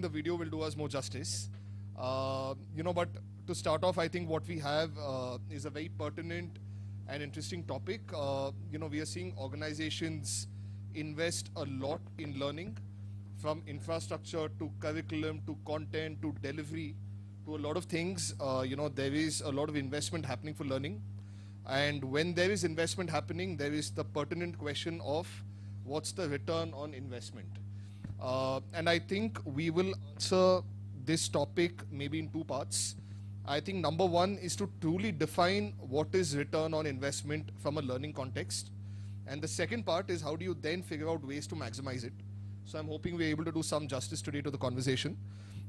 think the video will do us more justice. But to start off, I think what we have is a very pertinent and interesting topic. We are seeing organizations invest a lot in learning, from infrastructure to curriculum to content to delivery to a lot of things. There is a lot of investment happening for learning. And when there is investment happening, there is the pertinent question of what's the return on investment. And I think we will answer this topic maybe in two parts. I think number one is to truly define what is return on investment from a learning context. And the second part is how do you then figure out ways to maximize it. So I'm hoping we're able to do some justice today to the conversation.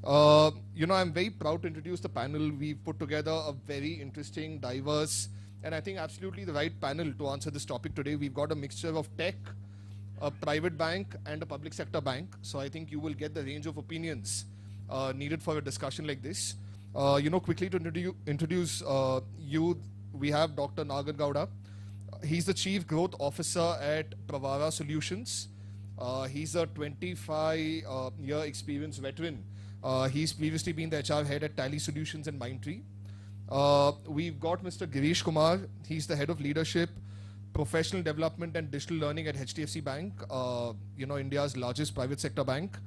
I'm very proud to introduce the panel. We've put together a very interesting, diverse, and I think absolutely the right panel to answer this topic today. We've got a mixture of tech, a private bank, and a public sector bank. So I think you will get the range of opinions needed for a discussion like this. Quickly to introduce you, we have Dr. Nagar Gowda. He's the Chief Growth Officer at Pravara Solutions. He's a 25-year experience veteran. He's previously been the HR head at Tally Solutions and Mindtree. We've got Mr. Girish Kumar. He's the head of leadership, professional development and digital learning at HDFC Bank, India's largest private sector bank.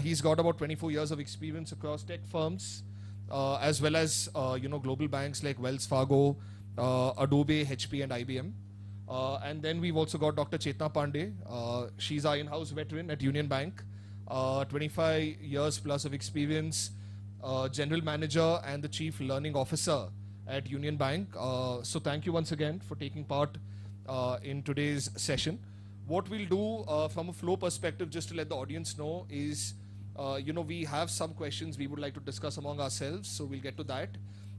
He's got about 24 years of experience across tech firms, as well as global banks like Wells Fargo, Adobe, HP, and IBM. And then we've also got Dr. Chetna Pandey. She's our in-house veteran at Union Bank, 25 years plus of experience, general manager and the chief learning officer at Union Bank. So thank you once again for taking part in today's session. What we'll do from a flow perspective, just to let the audience know, is we have some questions we would like to discuss among ourselves, so we'll get to that.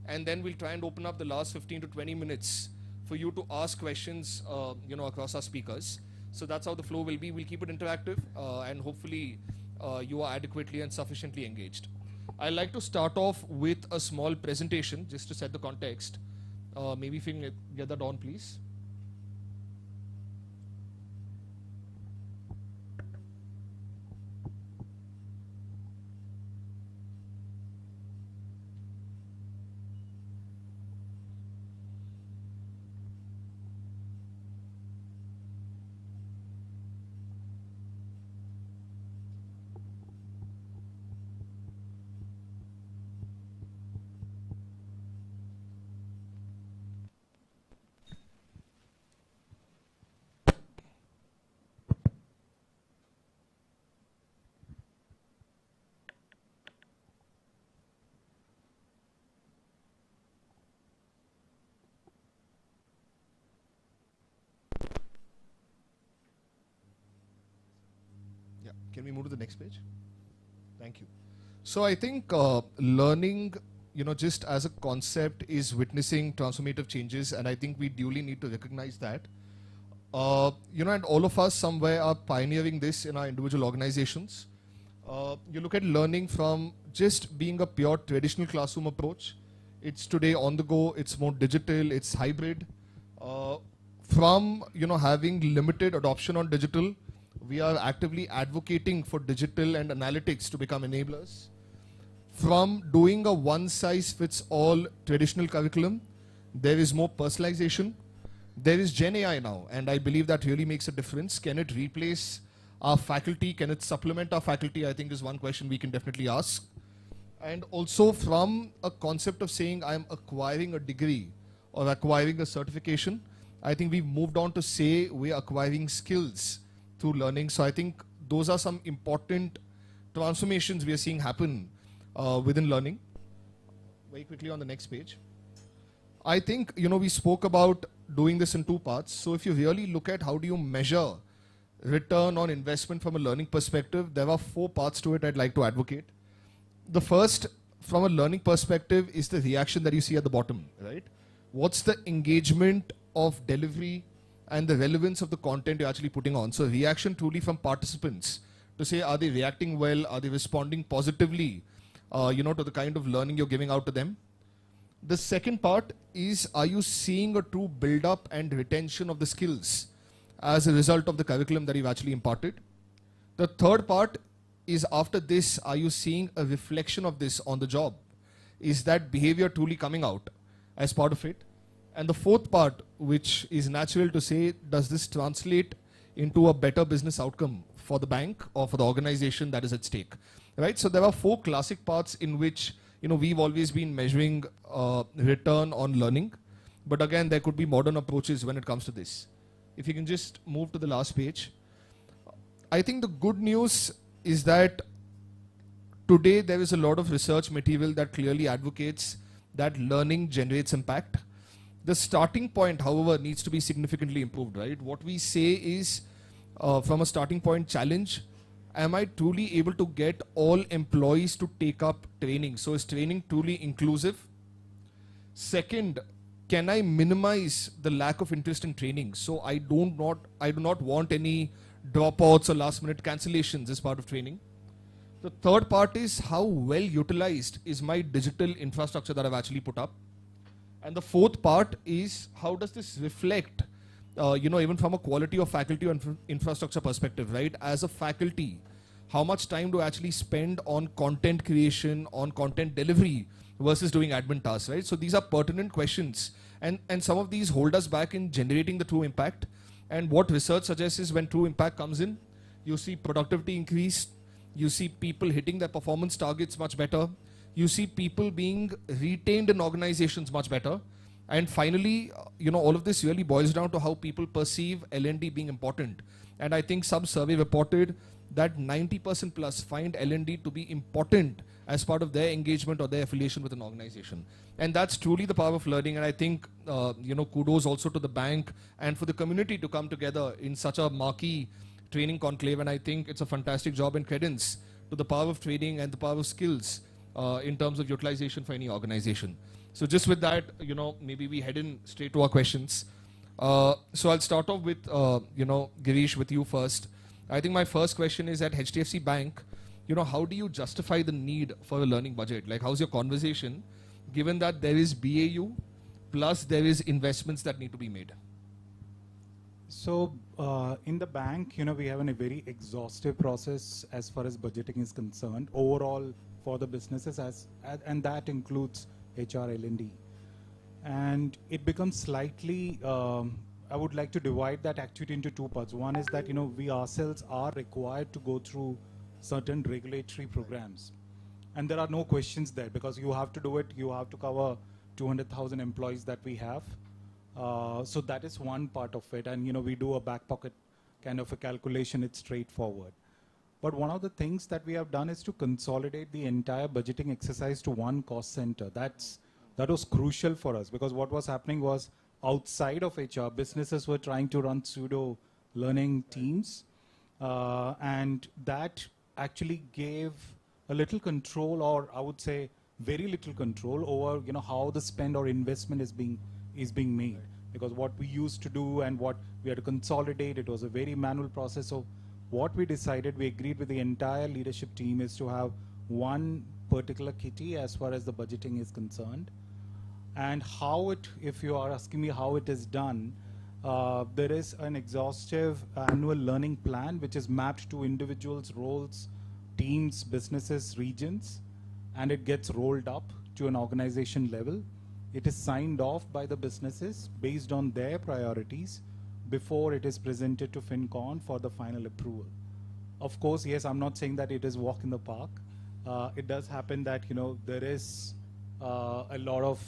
And then we'll try and open up the last 15 to 20 minutes for you to ask questions across our speakers. So that's how the flow will be. We'll keep it interactive and hopefully you are adequately and sufficiently engaged. I'd like to start off with a small presentation just to set the context. Maybe if you can get that on, please. Can we move to the next page? Thank you. So I think learning, just as a concept is witnessing transformative changes, and I think we duly need to recognize that. And all of us somewhere are pioneering this in our individual organizations. You look at learning from just being a pure traditional classroom approach. It's today on the go, it's more digital, it's hybrid. From having limited adoption on digital, we are actively advocating for digital and analytics to become enablers. From doing a one-size-fits-all traditional curriculum, there is more personalization. There is GenAI now, and I believe that really makes a difference. Can it replace our faculty? Can it supplement our faculty? I think is one question we can definitely ask. And also from a concept of saying I'm acquiring a degree or acquiring a certification, I think we've moved on to say we're acquiring skills through learning. So I think those are some important transformations we are seeing happen within learning. Very quickly on the next page. I think, we spoke about doing this in two parts. So if you really look at how do you measure return on investment from a learning perspective, there are 4 parts to it I'd like to advocate. The first, from a learning perspective, is the reaction that you see at the bottom, right? What's the engagement of delivery and the relevance of the content you're actually putting on? So reaction truly from participants to say, are they reacting well? Are they responding positively, to the kind of learning you're giving out to them? The second part is, are you seeing a true build-up and retention of the skills as a result of the curriculum that you've actually imparted? The third part is after this, are you seeing a reflection of this on the job? Is that behavior truly coming out as part of it? And the fourth part, which is natural to say, does this translate into a better business outcome for the bank or for the organization that is at stake? Right? So there are four classic parts in which we've always been measuring return on learning. But again, there could be modern approaches when it comes to this. If you can just move to the last page. I think the good news is that today there is a lot of research material that clearly advocates that learning generates impact. The starting point, however, needs to be significantly improved, right? What we say is, from a starting point challenge, am I truly able to get all employees to take up training? So is training truly inclusive? Second, can I minimize the lack of interest in training? So I do not want any dropouts or last minute cancellations as part of training. The third part is, how well utilized is my digital infrastructure that I've actually put up? And the fourth part is, how does this reflect, even from a quality of faculty or infrastructure perspective, right? As a faculty, how much time do I actually spend on content creation, on content delivery versus doing admin tasks, right? So these are pertinent questions. And some of these hold us back in generating the true impact. And what research suggests is, when true impact comes in, you see productivity increase, you see people hitting their performance targets much better, you see people being retained in organizations much better. And finally, all of this really boils down to how people perceive L&D being important. And I think some survey reported that 90% plus find L&D to be important as part of their engagement or their affiliation with an organization. And that's truly the power of learning. And I think, kudos also to the bank and for the community to come together in such a marquee training conclave. And I think it's a fantastic job and credence to the power of training and the power of skills in terms of utilization for any organization. So just with that, maybe we head in straight to our questions. So I'll start off with, Girish, with you first. I think my first question is, at HDFC Bank, how do you justify the need for a learning budget? Like, how's your conversation, given that there is BAU, plus there is investments that need to be made? So in the bank, we have a very exhaustive process as far as budgeting is concerned, overall for the businesses, and that includes HR, L&D. And it becomes slightly, I would like to divide that activity into two parts. One is that, we ourselves are required to go through certain regulatory programs. And there are no questions there, because you have to do it. You have to cover 200,000 employees that we have. So that is one part of it. And, we do a back pocket kind of a calculation. It's straightforward. But one of the things that we have done is to consolidate the entire budgeting exercise to one cost center. That was crucial for us, because what was happening was, outside of HR, businesses were trying to run pseudo learning teams. And that actually gave a little control, or I would say very little control over, how the spend or investment is being made. Because what we used to do and what we had to consolidate, it was a very manual process. So what we decided, we agreed with the entire leadership team, is to have one particular kitty as far as the budgeting is concerned. And how it, if you are asking me how it is done, there is an exhaustive annual learning plan which is mapped to individuals, roles, teams, businesses, regions, and it gets rolled up to an organization level. It is signed off by the businesses based on their priorities before it is presented to FinCon for the final approval. Of course, yes, I'm not saying that it is walk in the park. It does happen that, there is a lot of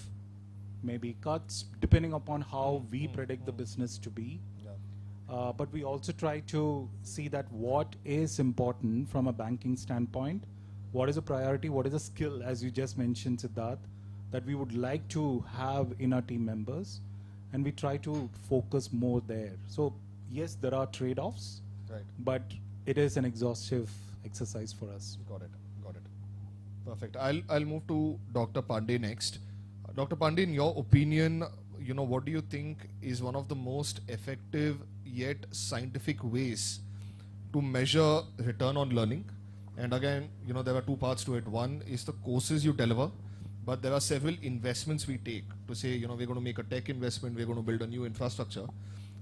maybe cuts depending upon how we predict the business to be. Yeah. But we also try to see that what is important from a banking standpoint, what is a priority, what is a skill, as you just mentioned, Siddharth, that we would like to have in our team members, and we try to focus more there. So yes, there are trade-offs, right, but it is an exhaustive exercise for us. Got it. Perfect. I'll move to Dr. Pandey next. Dr. Pandey, in your opinion, what do you think is one of the most effective yet scientific ways to measure return on learning? And again, there are two parts to it. One is the courses you deliver, but there are several investments we take to say, we're going to make a tech investment, we're going to build a new infrastructure.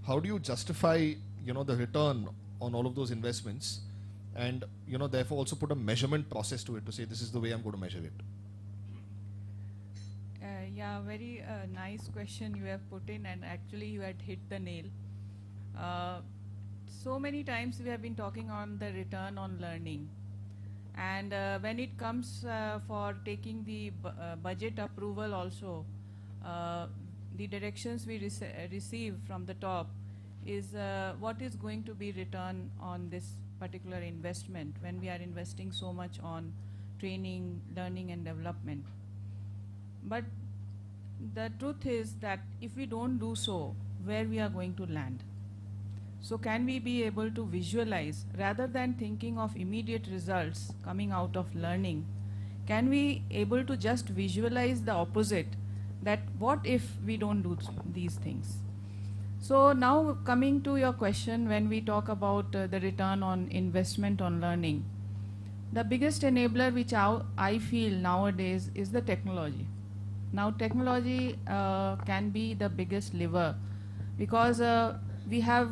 How do you justify, the return on all of those investments? and therefore also put a measurement process to it to say this is the way I'm going to measure it? Yeah, very nice question you have put in, and actually you had hit the nail. So many times we have been talking on the return on learning, and when it comes for taking the budget approval also, the directions we receive from the top is what is going to be return on this particular investment when we are investing so much on training, learning and development. But the truth is that if we don't do so, where we are going to land? So can we be able to visualize, rather than thinking of immediate results coming out of learning, can we able to just visualize the opposite, that what if we don't do these things? So now coming to your question, when we talk about the return on investment on learning, the biggest enabler which I feel nowadays is the technology. Now technology can be the biggest lever, because we have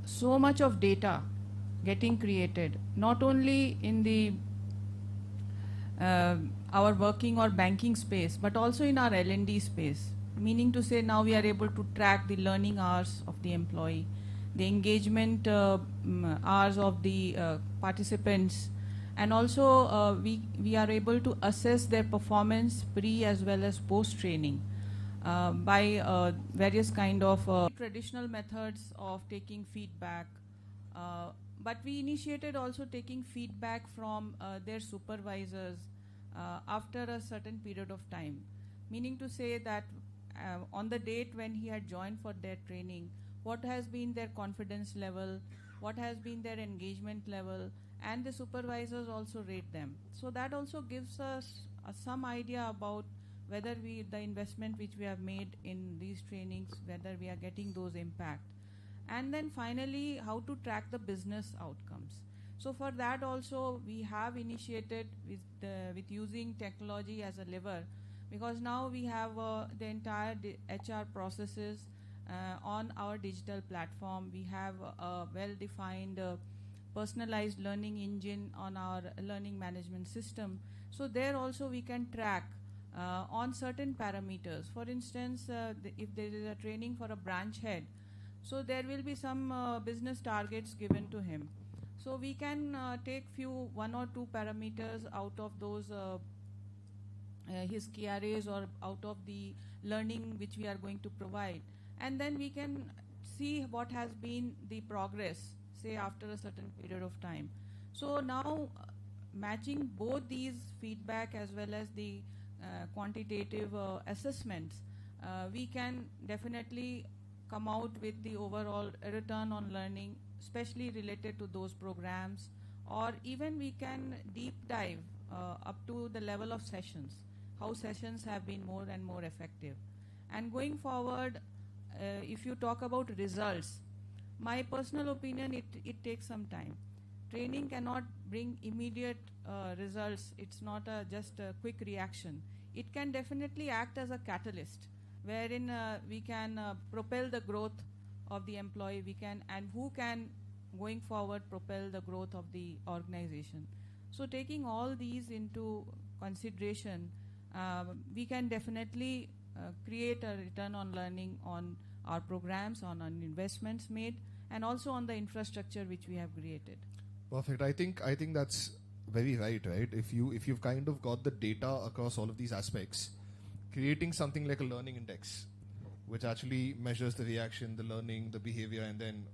so much of data getting created, not only in the our working or banking space, but also in our L&D space. Meaning to say, now we are able to track the learning hours of the employee, the engagement hours of the participants, and also we are able to assess their performance pre as well as post training by various kind of traditional methods of taking feedback. But we initiated also taking feedback from their supervisors after a certain period of time. Meaning to say that on the date when he had joined for their training, what has been their confidence level, what has been their engagement level, and the supervisors also rate them. So that also gives us some idea about whether the investment which we have made in these trainings, whether we are getting those impact. And then finally, how to track the business outcomes. So for that also, we have initiated with using technology as a lever, because now we have the entire HR processes on our digital platform. We have a well-defined personalized learning engine on our learning management system. So there also we can track on certain parameters. For instance, if there is a training for a branch head, so there will be some business targets given to him. So we can take one or two parameters out of those his KRAs or out of the learning which we are going to provide, and then we can see what has been the progress, say after a certain period of time. So now matching both these feedback as well as the quantitative assessments, we can definitely come out with the overall return on learning, especially related to those programs, or even we can deep dive up to the level of sessions, how sessions have been more and more effective. And going forward, if you talk about results, my personal opinion, it takes some time. Training cannot bring immediate results. It's not just a quick reaction. It can definitely act as a catalyst, wherein we can propel the growth of the employee, and who can going forward propel the growth of the organization. So taking all these into consideration, we can definitely create a return on learning on our programs, on investments made, and also on the infrastructure which we have created. Perfect. I think that's very right. If you've kind of got the data across all of these aspects, creating something like a learning index, which actually measures the reaction, the learning, the behavior, and then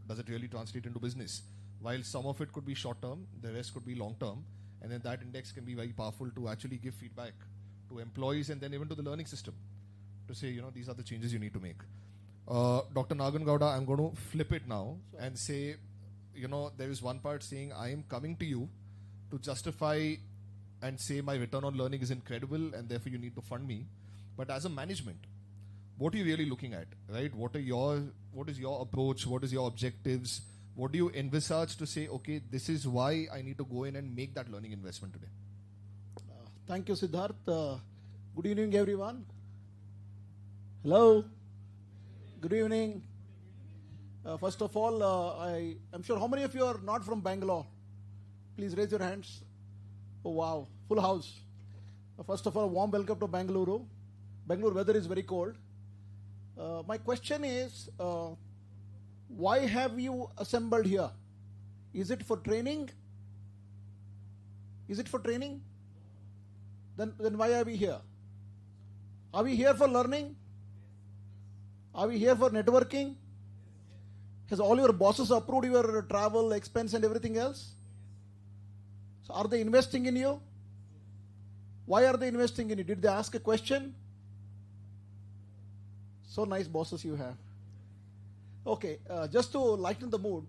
does it really translate into business? While some of it could be short term, the rest could be long term, and then that index can be very powerful to actually give feedback to employees and then even to the learning system to say, these are the changes you need to make. Dr. Nagan Gowda, I'm going to flip it now and say, there is one part saying I am coming to you to justify and say my return on learning is incredible and therefore you need to fund me. But as a management, what are you really looking at, right? What is your approach? What is your objectives? What do you envisage to say, okay, this is why I need to go in and make that learning investment today? Thank you, Siddharth. Good evening, everyone. Hello. Good evening. First of all, I'm sure how many of you are not from Bangalore? Please raise your hands. Oh, wow. Full house. First of all, warm welcome to Bengaluru. Bengaluru weather is very cold. My question is, why have you assembled here? Is it for training? Is it for training? Then why are we here? Are we here for learning? Are we here for networking? Has all your bosses approved your travel expense and everything else? So are they investing in you? Why are they investing in you? Did they ask a question? So nice bosses you have. Okay, just to lighten the mood,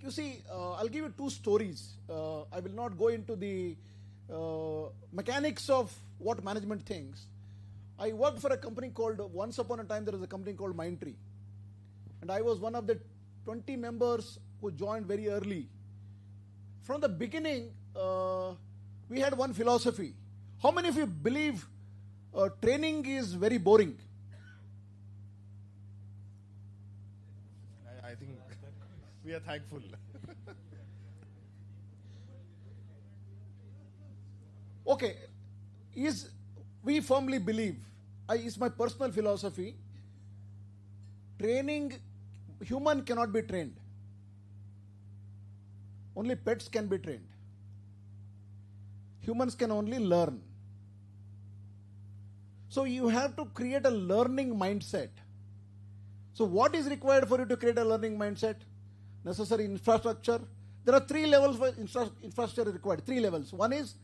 you see, I'll give you two stories. I will not go into the mechanics of what management thinks. I worked for a company called, once upon a time there was a company called Mindtree. And I was one of the 20 members who joined very early. From the beginning, we had one philosophy. How many of you believe training is very boring? I think we are thankful. Okay, we firmly believe, it's my personal philosophy, training, human cannot be trained. Only pets can be trained. Humans can only learn. So you have to create a learning mindset. So what is required for you to create a learning mindset? Necessary infrastructure. There are 3 levels for infrastructure required. 3 levels. One is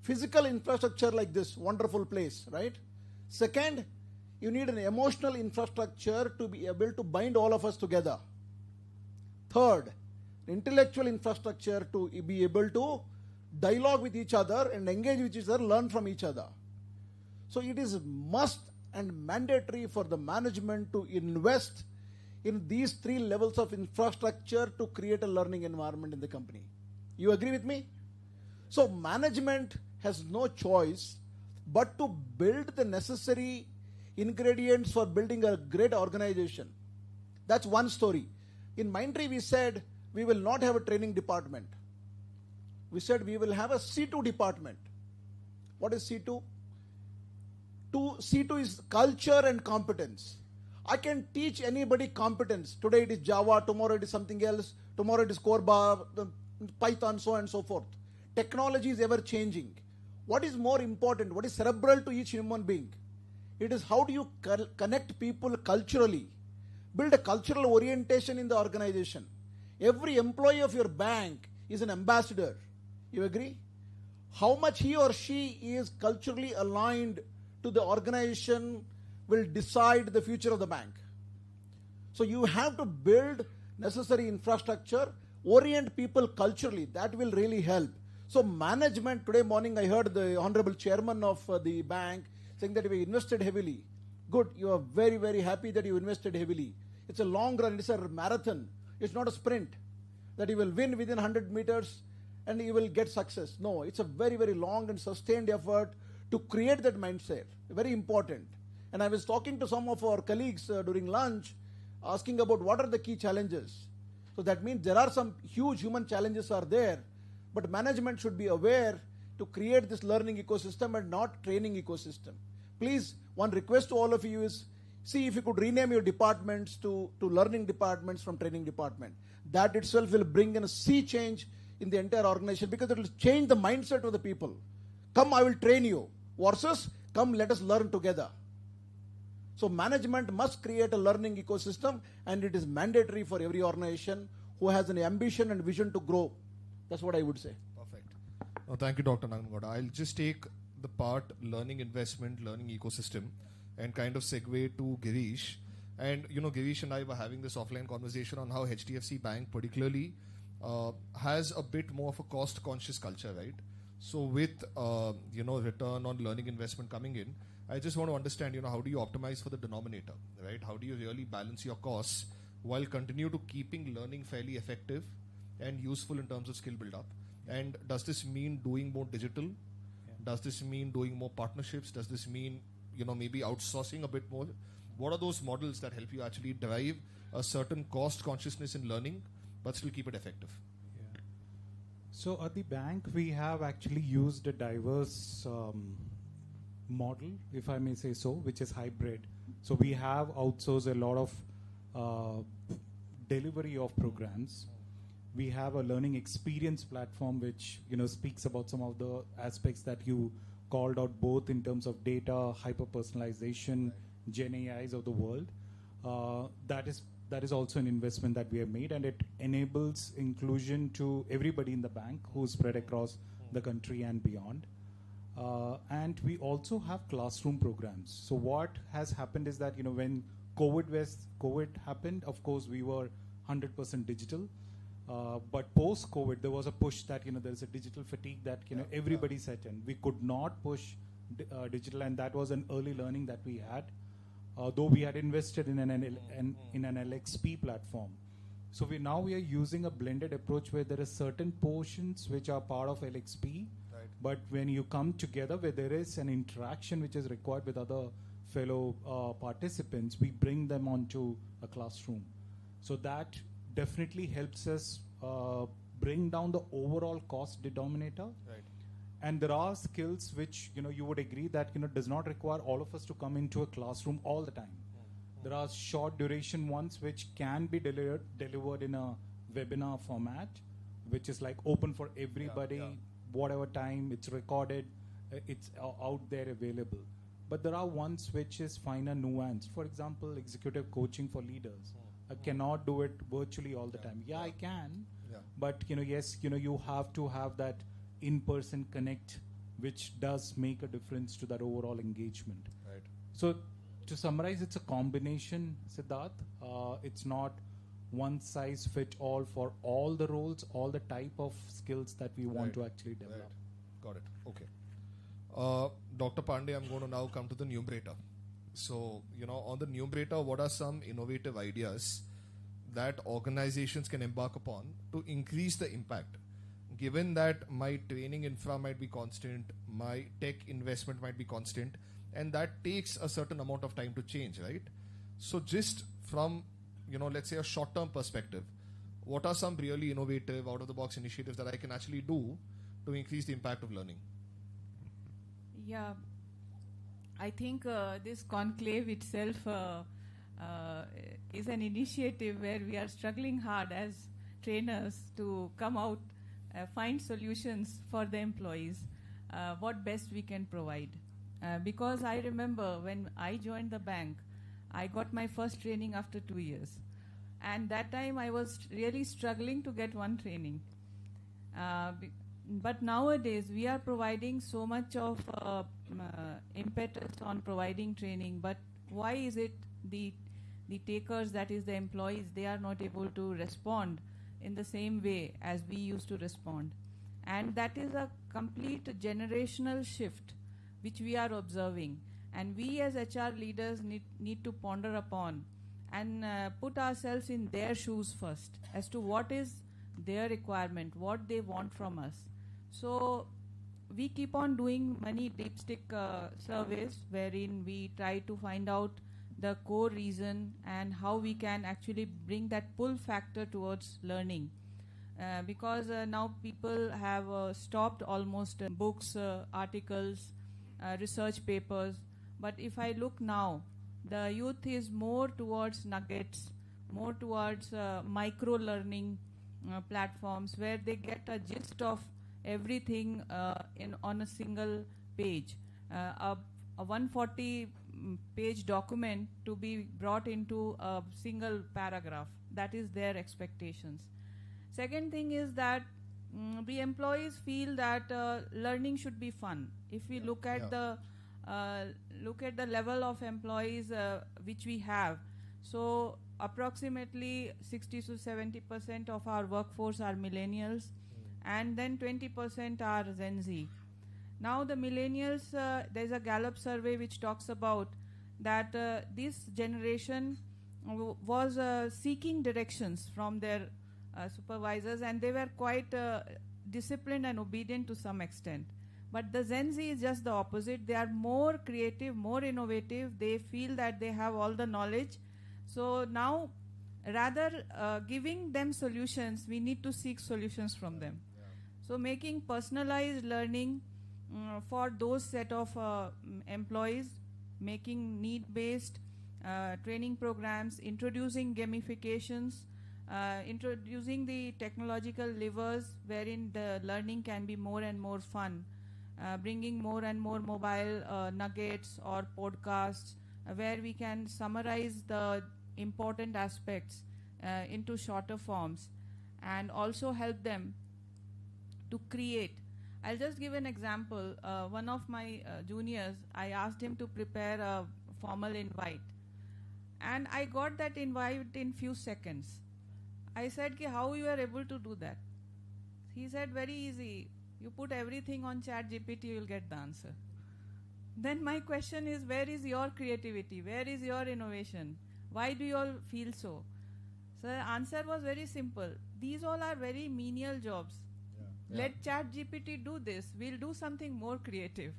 physical infrastructure like this, wonderful place, right? Second, you need an emotional infrastructure to be able to bind all of us together. Third, intellectual infrastructure to be able to dialogue with each other and engage with each other, learn from each other. So it is must and mandatory for the management to invest in these 3 levels of infrastructure to create a learning environment in the company. You agree with me? So management has no choice but to build the necessary ingredients for building a great organization. That's one story. In Mindtree we said we will not have a training department. We said we will have a C2 department. What is C2? C2 is culture and competence. I can teach anybody competence. Today it is Java, tomorrow it is something else, tomorrow it is Corba, Python, so on and so forth. Technology is ever changing. What is more important? What is cerebral to each human being? It is how do you connect people culturally? Build a cultural orientation in the organization. Every employee of your bank is an ambassador. You agree? How much he or she is culturally aligned to the organization will decide the future of the bank. So you have to build necessary infrastructure, orient people culturally. That will really help. So management, today morning I heard the Honorable Chairman of the bank saying that we invested heavily. Good, you are very, very happy that you invested heavily. It's a long run, it's a marathon. It's not a sprint that you will win within 100 meters and you will get success. No, it's a very, very long and sustained effort to create that mindset. Very important. And I was talking to some of our colleagues during lunch asking about what are the key challenges. So that means there are some huge human challenges are there, but management should be aware to create this learning ecosystem and not training ecosystem. Please, one request to all of you is, see if you could rename your departments to learning departments from training department. That itself will bring in a sea change in the entire organization because it will change the mindset of the people. Come, I will train you, versus come, let us learn together. So management must create a learning ecosystem, and it is mandatory for every organization who has an ambition and vision to grow. That's what I would say. Perfect. Oh, thank you, Dr. Nangagoda. I'll just take the part learning investment, learning ecosystem, and kind of segue to Girish. And Girish and I were having this offline conversation on how HDFC Bank particularly has a bit more of a cost-conscious culture, right? So with return on learning investment coming in, I just want to understand, how do you optimize for the denominator, right? How do you really balance your costs while continue to keeping learning fairly effective and useful in terms of skill build-up? And does this mean doing more digital? Yeah. Does this mean doing more partnerships? Does this mean, maybe outsourcing a bit more? What are those models that help you actually drive a certain cost consciousness in learning, but still keep it effective? Yeah. So at the bank, we have actually used a diverse model, if I may say so, which is hybrid. So we have outsourced a lot of delivery of programs. We have a learning experience platform which speaks about some of the aspects that you called out, both in terms of data, hyper-personalization, GenAIs of the world. That is also an investment that we have made, and it enables inclusion to everybody in the bank who's spread across the country and beyond. And we also have classroom programs. So what has happened is that when COVID happened, of course we were 100% digital. But post-COVID, there was a push that there's a digital fatigue that everybody set in. We could not push digital, and that was an early learning that we had. Though we had invested in an LXP platform. So we are using a blended approach where there are certain portions which are part of LXP, but when you come together where there is an interaction which is required with other fellow participants, we bring them onto a classroom. So that definitely helps us bring down the overall cost denominator. Right. And there are skills which you would agree that does not require all of us to come into a classroom all the time. There are short duration ones which can be delivered in a webinar format, which is like open for everybody, whatever time it's recorded, it's out there available. But there are ones which is finer nuance. For example, executive coaching for leaders. I cannot do it virtually all the time. I can, but yes, you have to have that in-person connect, which does make a difference to that overall engagement. Right. So to summarize, it's a combination, Siddharth. It's not one size fit all for all the roles, all the type of skills that we want to actually develop. Right. Got it. Okay. Dr. Pandey, I'm going to now come to the numerator. So, on the numerator, what are some innovative ideas that organizations can embark upon to increase the impact? Given that my training infra might be constant, my tech investment might be constant, and that takes a certain amount of time to change, right? So just from, let's say a short-term perspective, what are some really innovative, out-of-the-box initiatives that I can actually do to increase the impact of learning? Yeah, I think this conclave itself is an initiative where we are struggling hard as trainers to come out, find solutions for the employees, what best we can provide. Because I remember when I joined the bank, I got my first training after 2 years. And that time I was really struggling to get one training. But nowadays we are providing so much of impetus on providing training. But why is it the takers, that is the employees, they are not able to respond in the same way as we used to respond? And that is a complete generational shift which we are observing. And we as HR leaders need to ponder upon and put ourselves in their shoes first as to what is their requirement, what they want from us. So we keep on doing many dipstick surveys wherein we try to find out the core reason and how we can actually bring that pull factor towards learning. Because now people have stopped almost books, articles, research papers. But if I look now, the youth is more towards nuggets, more towards micro-learning platforms where they get a gist of everything on a single page. A 140-page document to be brought into a single paragraph. That is their expectations. Second thing is that the employees feel that learning should be fun. If we look at the level of employees which we have, so approximately 60 to 70% of our workforce are millennials, and then 20% are Gen Z. Now the millennials, there's a Gallup survey which talks about that this generation was seeking directions from their supervisors, and they were quite disciplined and obedient to some extent. But the Gen Z is just the opposite. They are more creative, more innovative. They feel that they have all the knowledge. So now, rather giving them solutions, we need to seek solutions from them. So making personalized learning for those set of employees, making need-based training programs, introducing gamifications, introducing the technological levers wherein the learning can be more and more fun, bringing more and more mobile nuggets or podcasts where we can summarize the important aspects into shorter forms and also help them to create. I'll just give an example. One of my juniors, I asked him to prepare a formal invite, and I got that invite in few seconds. I said, how you are able to do that? He said, very easy. You put everything on ChatGPT, you will get the answer. Then my question is, where is your creativity? Where is your innovation? Why do you all feel so? So the answer was very simple. These all are very menial jobs. Let ChatGPT do this. We'll do something more creative.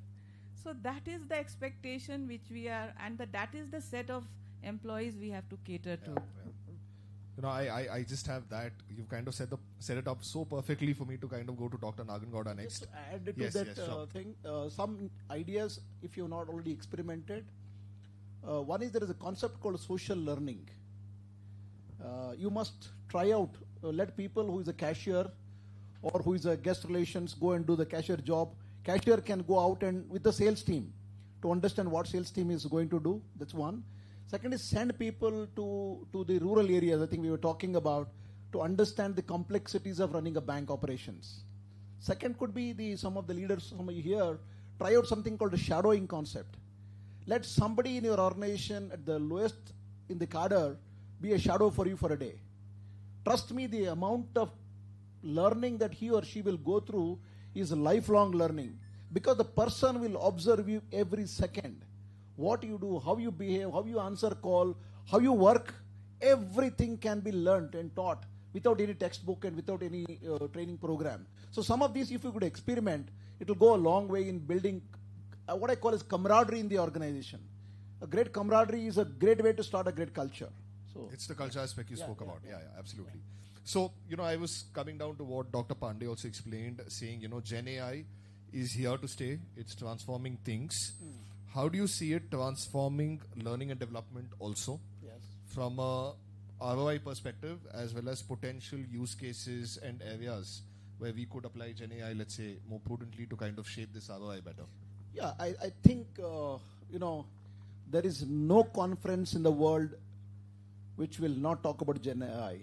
So that is the expectation which we are, and that is the set of employees we have to cater to. You know, I just have that. You've kind of set it up so perfectly for me to kind of go to Dr. Nagangowda next. Just to add to that thing, some ideas, if you've not already experimented. One is there is a concept called social learning. You must try out, let people who is a cashier or who is a guest relations go and do the cashier job. Cashier can go out and with the sales team to understand what sales team is going to do. That's one. Second is send people to the rural areas, I think we were talking about, to understand the complexities of running a bank operations. Second could be some of the leaders, some of you here, try out something called a shadowing concept. Let somebody in your organization at the lowest in the cadre be a shadow for you for a day. Trust me, the amount of learning that he or she will go through is lifelong learning, because the person will observe you every second. What you do, how you behave, how you answer call, how you work, everything can be learned and taught without any textbook and without any training program. So some of these, if you could experiment, it will go a long way in building what I call as camaraderie in the organization. A great camaraderie is a great way to start a great culture. So it's the culture aspect you spoke about. Yeah, absolutely. So, you know, I was coming down to what Dr. Pandey also explained, saying, you know, GenAI is here to stay. It's transforming things. How do you see it transforming learning and development also? Yes. From a ROI perspective, as well as potential use cases and areas where we could apply GenAI, let's say, more prudently to kind of shape this ROI better? Yeah, I think, you know, there is no conference in the world which will not talk about GenAI.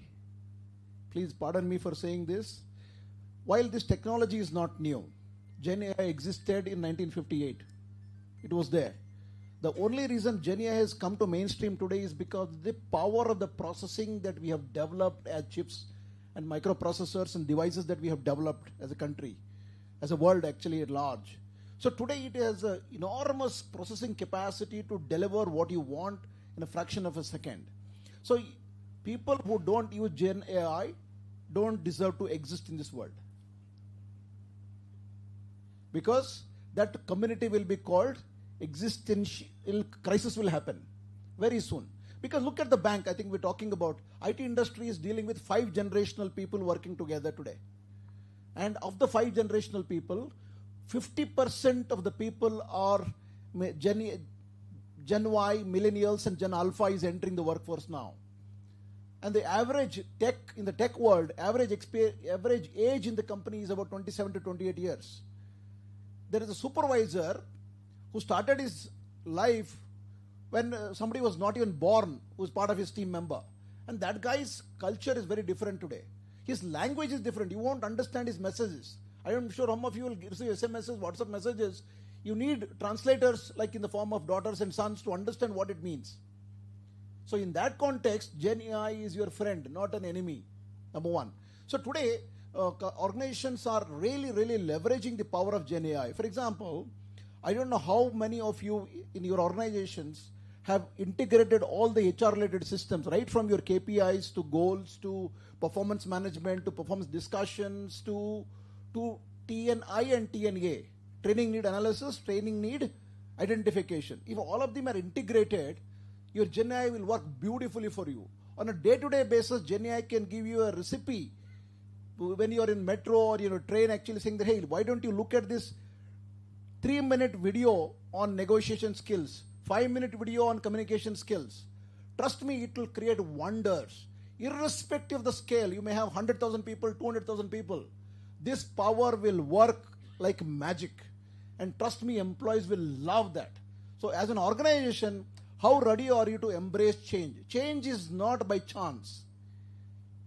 Please pardon me for saying this. While this technology is not new, GenAI existed in 1958. It was there. The only reason GenAI has come to mainstream today is because the power of the processing that we have developed as chips and microprocessors and devices that we have developed as a country, as a world actually at large. So today it has an enormous processing capacity to deliver what you want in a fraction of a second. So people who don't use GenAI don't deserve to exist in this world, because that community will be called existential crisis will happen very soon. Because look at the bank, I think we're talking about IT industry is dealing with 5 generational people working together today. And of the 5 generational people, 50% of the people are Gen Y, millennials, and Gen Alpha is entering the workforce now. And the average in the tech world, average age in the company is about 27 to 28 years. There is a supervisor who started his life when somebody was not even born, who was part of his team member. And that guy's culture is very different today. His language is different. You won't understand his messages. I am sure some of you will receive SMSs, WhatsApp messages. You need translators like in the form of daughters and sons to understand what it means. So in that context, GenAI is your friend, not an enemy, number one. So today, organizations are really leveraging the power of GenAI. For example, I don't know how many of you in your organizations have integrated all the HR-related systems, right from your KPIs to goals to performance management to performance discussions to TNI and TNA, training need analysis, training need identification. If all of them are integrated, your GenAI will work beautifully for you. On a day-to-day basis, GenAI can give you a recipe when you are in metro or train, actually saying that, hey, why don't you look at this 3-minute video on negotiation skills, 5-minute video on communication skills. Trust me, it will create wonders. Irrespective of the scale, you may have 100,000 people, 200,000 people. This power will work like magic. And trust me, employees will love that. So as an organization, how ready are you to embrace change? Change is not by chance.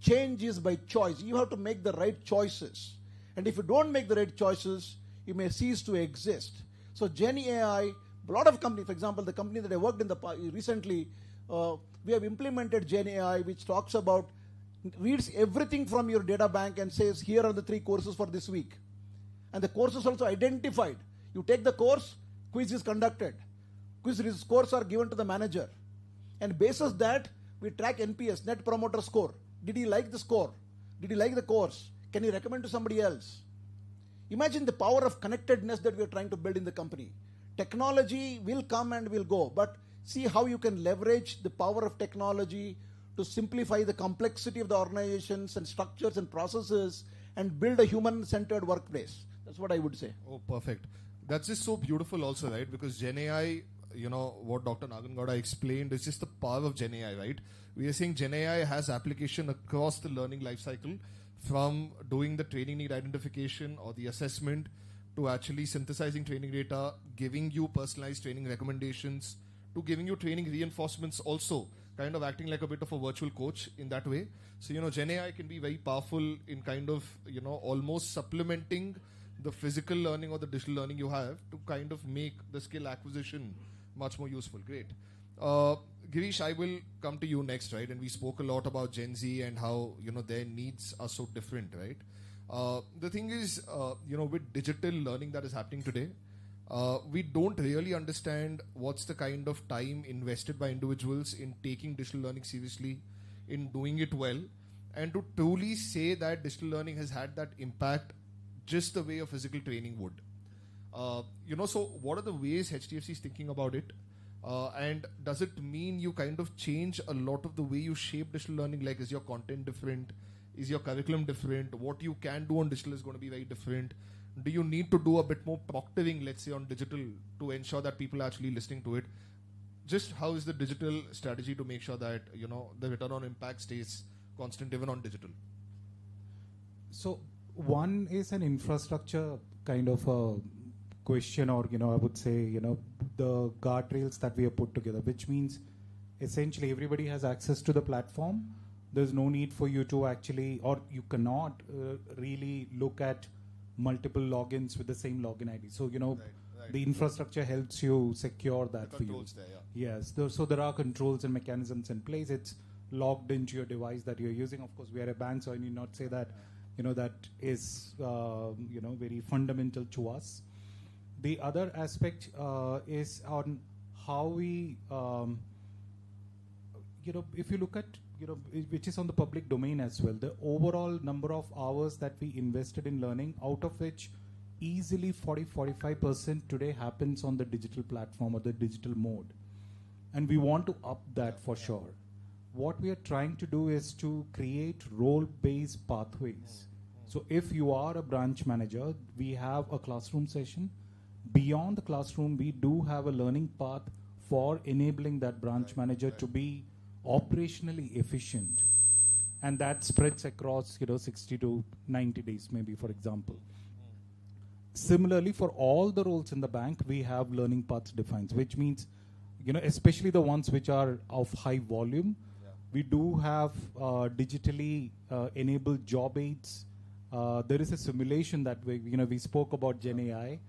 Change is by choice. You have to make the right choices. And if you don't make the right choices, you may cease to exist. So GenAI, a lot of companies, for example, the company that I worked in recently, we have implemented GenAI, which talks about, reads everything from your data bank and says, here are the 3 courses for this week. And the courses also identified. You take the course, quiz is conducted. Quiz scores are given to the manager. And basis that, we track NPS, Net Promoter Score. Did he like the score? Did he like the course? Can he recommend to somebody else? Imagine the power of connectedness that we are trying to build in the company. Technology will come and will go, but see how you can leverage the power of technology to simplify the complexity of the organizations and structures and processes and build a human-centered workplace. That's what I would say. Oh, perfect. That's just so beautiful also, right? Because GenAI, what Dr. Nagangauda explained is just the power of GenAI, right? We are saying GenAI has application across the learning lifecycle, from doing the training need identification or the assessment to actually synthesizing training data, giving you personalized training recommendations, to giving you training reinforcements also, kind of acting like a bit of a virtual coach in that way. So, GenAI can be very powerful in kind of, almost supplementing the physical learning or the digital learning you have to kind of make the skill acquisition much more useful. Great. Girish, I will come to you next, right? And we spoke a lot about Gen Z and how, their needs are so different, right? The thing is, with digital learning that is happening today, we don't really understand what's the kind of time invested by individuals in taking digital learning seriously, in doing it well, and to truly say that digital learning has had that impact just the way a physical training would. So what are the ways HDFC is thinking about it? And does it mean you kind of change a lot of the way you shape digital learning? Like, is your content different? Is your curriculum different? What you can do on digital is going to be very different. Do you need to do a bit more proctoring, let's say, on digital to ensure that people are actually listening to it? Just how is the digital strategy to make sure that, the return on impact stays constant even on digital? So one is an infrastructure kind of a question, or, I would say, the guardrails that we have put together, which means essentially everybody has access to the platform. There's no need for you to actually, or you cannot really look at multiple logins with the same login ID. So, right. The infrastructure helps you secure that for you. There, yeah. Yes, so there are controls and mechanisms in place. It's logged into your device that you're using. Of course, we are a bank, so I need not say that, that is, very fundamental to us. The other aspect is on how we, if you look at, which is on the public domain as well, the overall number of hours that we invested in learning, out of which easily 40-45% today happens on the digital platform or the digital mode. And we want to up that for sure. What we are trying to do is to create role-based pathways. So if you are a branch manager, we have a classroom session. Beyond the classroom, we do have a learning path for enabling that branch manager to be operationally efficient. And that spreads across, 60 to 90 days, maybe, for example. Similarly, for all the roles in the bank, we have learning paths defined, which means, especially the ones which are of high volume, we do have digitally enabled job aids. There is a simulation that we spoke about GenAI.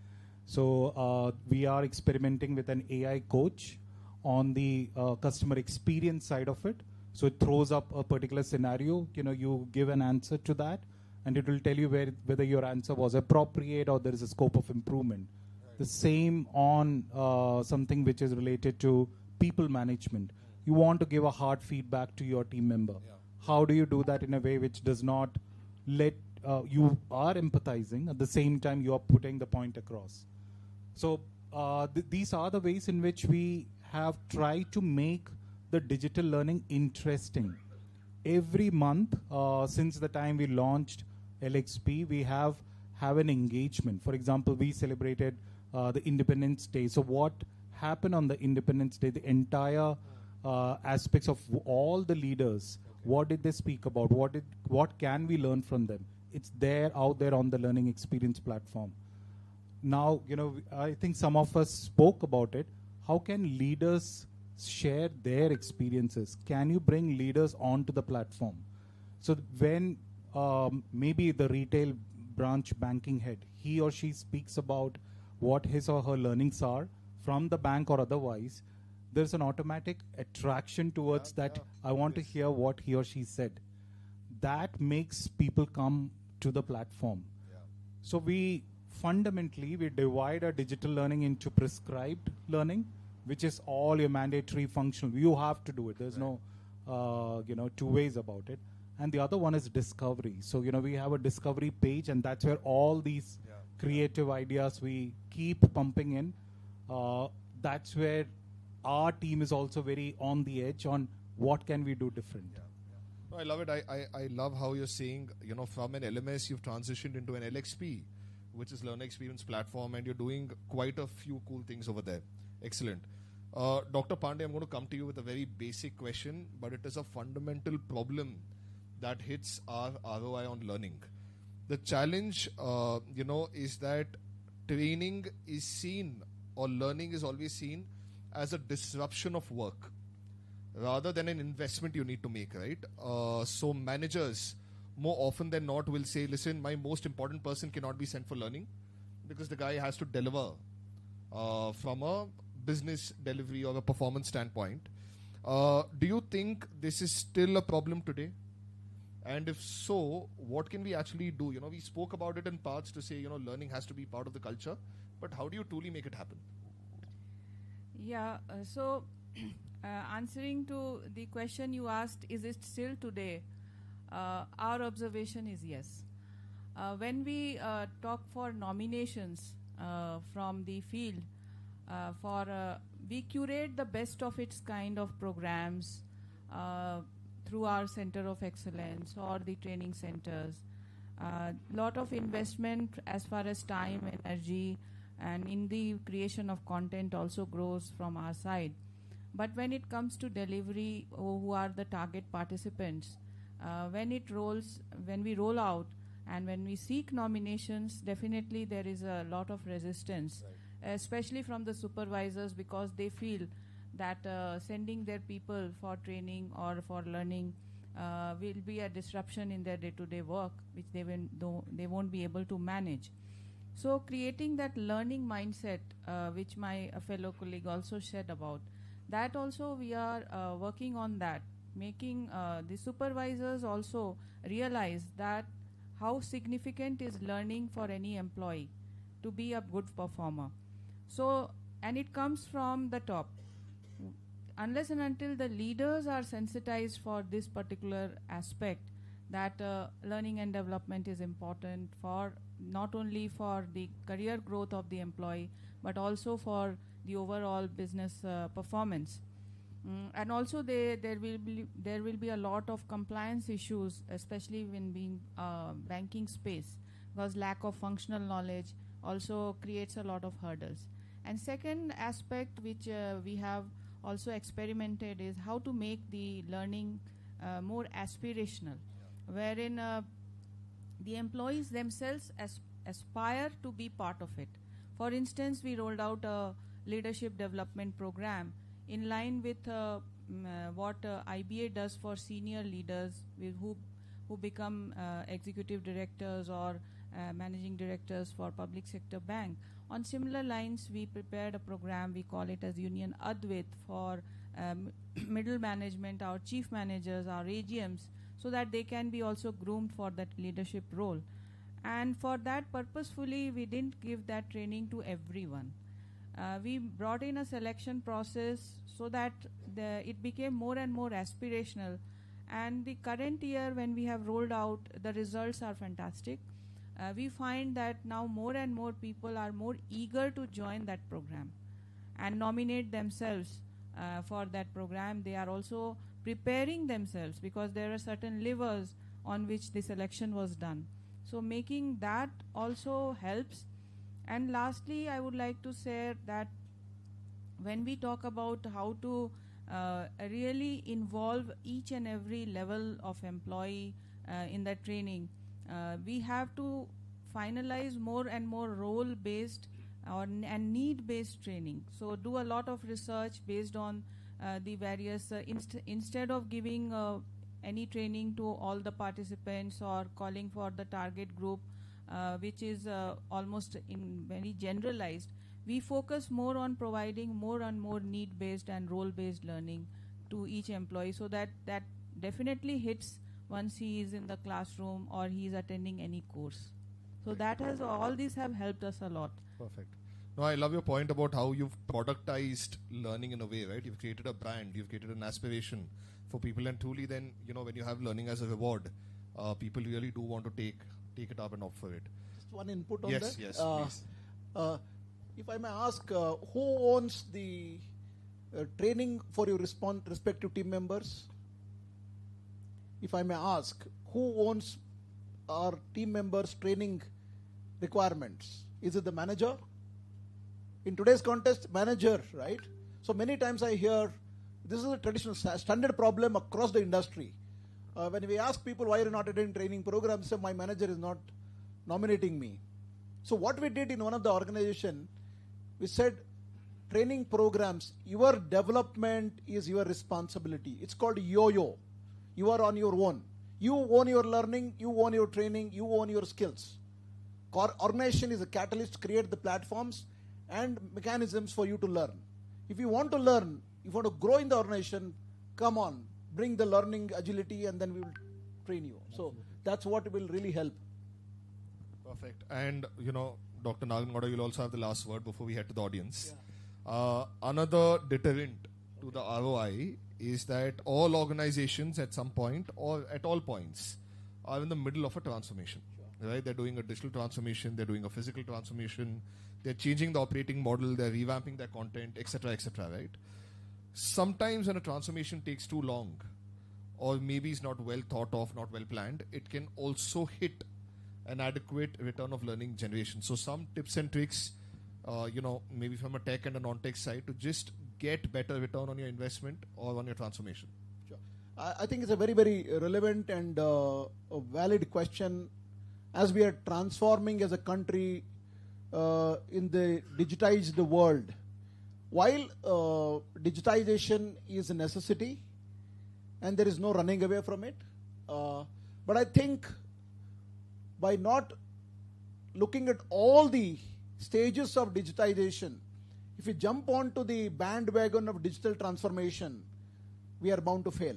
So we are experimenting with an AI coach on the customer experience side of it. So it throws up a particular scenario, you give an answer to that, and it will tell you whether your answer was appropriate or there is a scope of improvement. Right. The same on something which is related to people management. You want to give a hard feedback to your team member. Yeah. How do you do that in a way which does not let you are empathizing, at the same time you are putting the point across? So these are the ways in which we have tried to make the digital learning interesting. Every month, since the time we launched LXP, we have an engagement. For example, we celebrated the Independence Day. So what happened on the Independence Day? The entire aspects of all the leaders. What did they speak about? What can we learn from them? It's there, out there on the learning experience platform. Now, I think some of us spoke about it. How can leaders share their experiences? Can you bring leaders onto the platform? So when maybe the retail branch banking head, he or she speaks about what his or her learnings are from the bank or otherwise, there's an automatic attraction towards that. I want to hear what he or she said. That makes people come to the platform. So we fundamentally divide our digital learning into prescribed learning, which is all your mandatory functional. You have to do it. There's no two ways about it. And the other one is discovery. So we have a discovery page, and that's where all these creative ideas we keep pumping in. That's where our team is also very on the edge on what can we do different. No, I love it. I love how you're saying, from an LMS, you've transitioned into an LXP, which is Learner Experience Platform, and you're doing quite a few cool things over there. Excellent. Dr. Pandey, I'm going to come to you with a very basic question, but it is a fundamental problem that hits our ROI on learning. The challenge, is that training is seen, or learning is always seen as a disruption of work rather than an investment you need to make, right? So managers more often than not will say, listen, my most important person cannot be sent for learning because the guy has to deliver from a business delivery or a performance standpoint. Do you think this is still a problem today? And if so, what can we actually do? We spoke about it in parts to say, learning has to be part of the culture, but how do you truly make it happen? Yeah, answering to the question you asked, is it still today? Our observation is yes. When we talk for nominations from the field, we curate the best of its kind of programs through our Center of Excellence or the training centers. Lot of investment as far as time, energy, and in the creation of content also grows from our side. But when it comes to delivery, who are the target participants, when we roll out and when we seek nominations, definitely there is a lot of resistance, especially from the supervisors, because they feel that sending their people for training or for learning will be a disruption in their day-to-day work, which they won't be able to manage. So creating that learning mindset, which my fellow colleague also shared about, that also we are working on that, making the supervisors also realize that how significant is learning for any employee to be a good performer. So, and it comes from the top. Unless and until the leaders are sensitized for this particular aspect, that learning and development is important for not only for the career growth of the employee, but also for the overall business performance. And also there will be a lot of compliance issues, especially when being banking space, because lack of functional knowledge also creates a lot of hurdles. And second aspect which we have also experimented is how to make the learning more aspirational, wherein the employees themselves aspire to be part of it. For instance, we rolled out a leadership development program in line with what IBA does for senior leaders who become executive directors or managing directors for public sector bank. On similar lines, we prepared a program, we call it as Union Advait, for middle management, our chief managers, our AGMs, so that they can be also groomed for that leadership role. And for that, purposefully, we didn't give that training to everyone. We brought in a selection process so that it became more and more aspirational. And the current year, when we have rolled out, the results are fantastic. We find that now more and more people are more eager to join that program and nominate themselves for that program. They are also preparing themselves because there are certain levers on which the selection was done. So making that also helps. And lastly, I would like to say that when we talk about how to really involve each and every level of employee in that training, we have to finalize more and more role-based and need-based training. So do a lot of research based on the various, instead of giving any training to all the participants or calling for the target group, which is almost in very generalized, we focus more on providing more and more need-based and role-based learning to each employee, so that definitely hits once he is in the classroom or he is attending any course. So that has, all these have helped us a lot. Perfect. No, I love your point about how you've productized learning in a way, right? You've created a brand, you've created an aspiration for people, and truly then, when you have learning as a reward, people really do want to take it up and opt for it. Just one input on Yes, that. yes, please. If I may ask, who owns the training for your respective team members? If I may ask, who owns our team members' training requirements? Is it the manager? In today's context, manager, right? So many times I hear, this is a traditional standard problem across the industry. When we ask people why you're not attending training programs, say my manager is not nominating me. So what we did in one of the organization, we said training programs, your development is your responsibility. It's called yo-yo. You are on your own. You own your learning, you own your training, you own your skills. Organization is a catalyst to create the platforms and mechanisms for you to learn. If you want to learn, if you want to grow in the organization, come on, bring the learning agility and then we will train you. So that's what will really help. Perfect. And, Dr. Nagangoda, you'll also have the last word before we head to the audience. Yeah. Another deterrent to the ROI is that all organizations at some point or at all points are in the middle of a transformation. Sure. Right? They're doing a digital transformation, they're doing a physical transformation, they're changing the operating model, they're revamping their content, etc., right? Sometimes when a transformation takes too long, or maybe is not well thought of, not well planned, it can also hit an adequate return of learning generation. So some tips and tricks, maybe from a tech and a non-tech side, to just get better return on your investment or on your transformation. Sure. I think it's a very, very relevant and a valid question. As we are transforming as a country in the digitized world, while digitization is a necessity and there is no running away from it, but I think by not looking at all the stages of digitization, if we jump onto the bandwagon of digital transformation, we are bound to fail.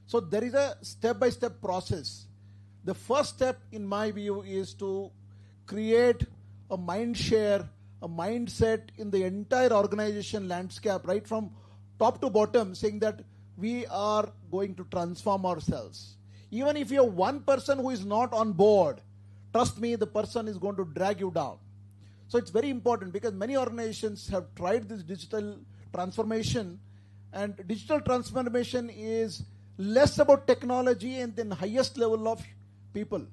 So there is a step-by-step process. The first step, in my view, is to create a mind share, a mindset in the entire organization landscape, right from top to bottom, saying that we are going to transform ourselves. Even if you have one person who is not on board, trust me, the person is going to drag you down. So it's very important because many organizations have tried this digital transformation, and digital transformation is less about technology and then highest level of people.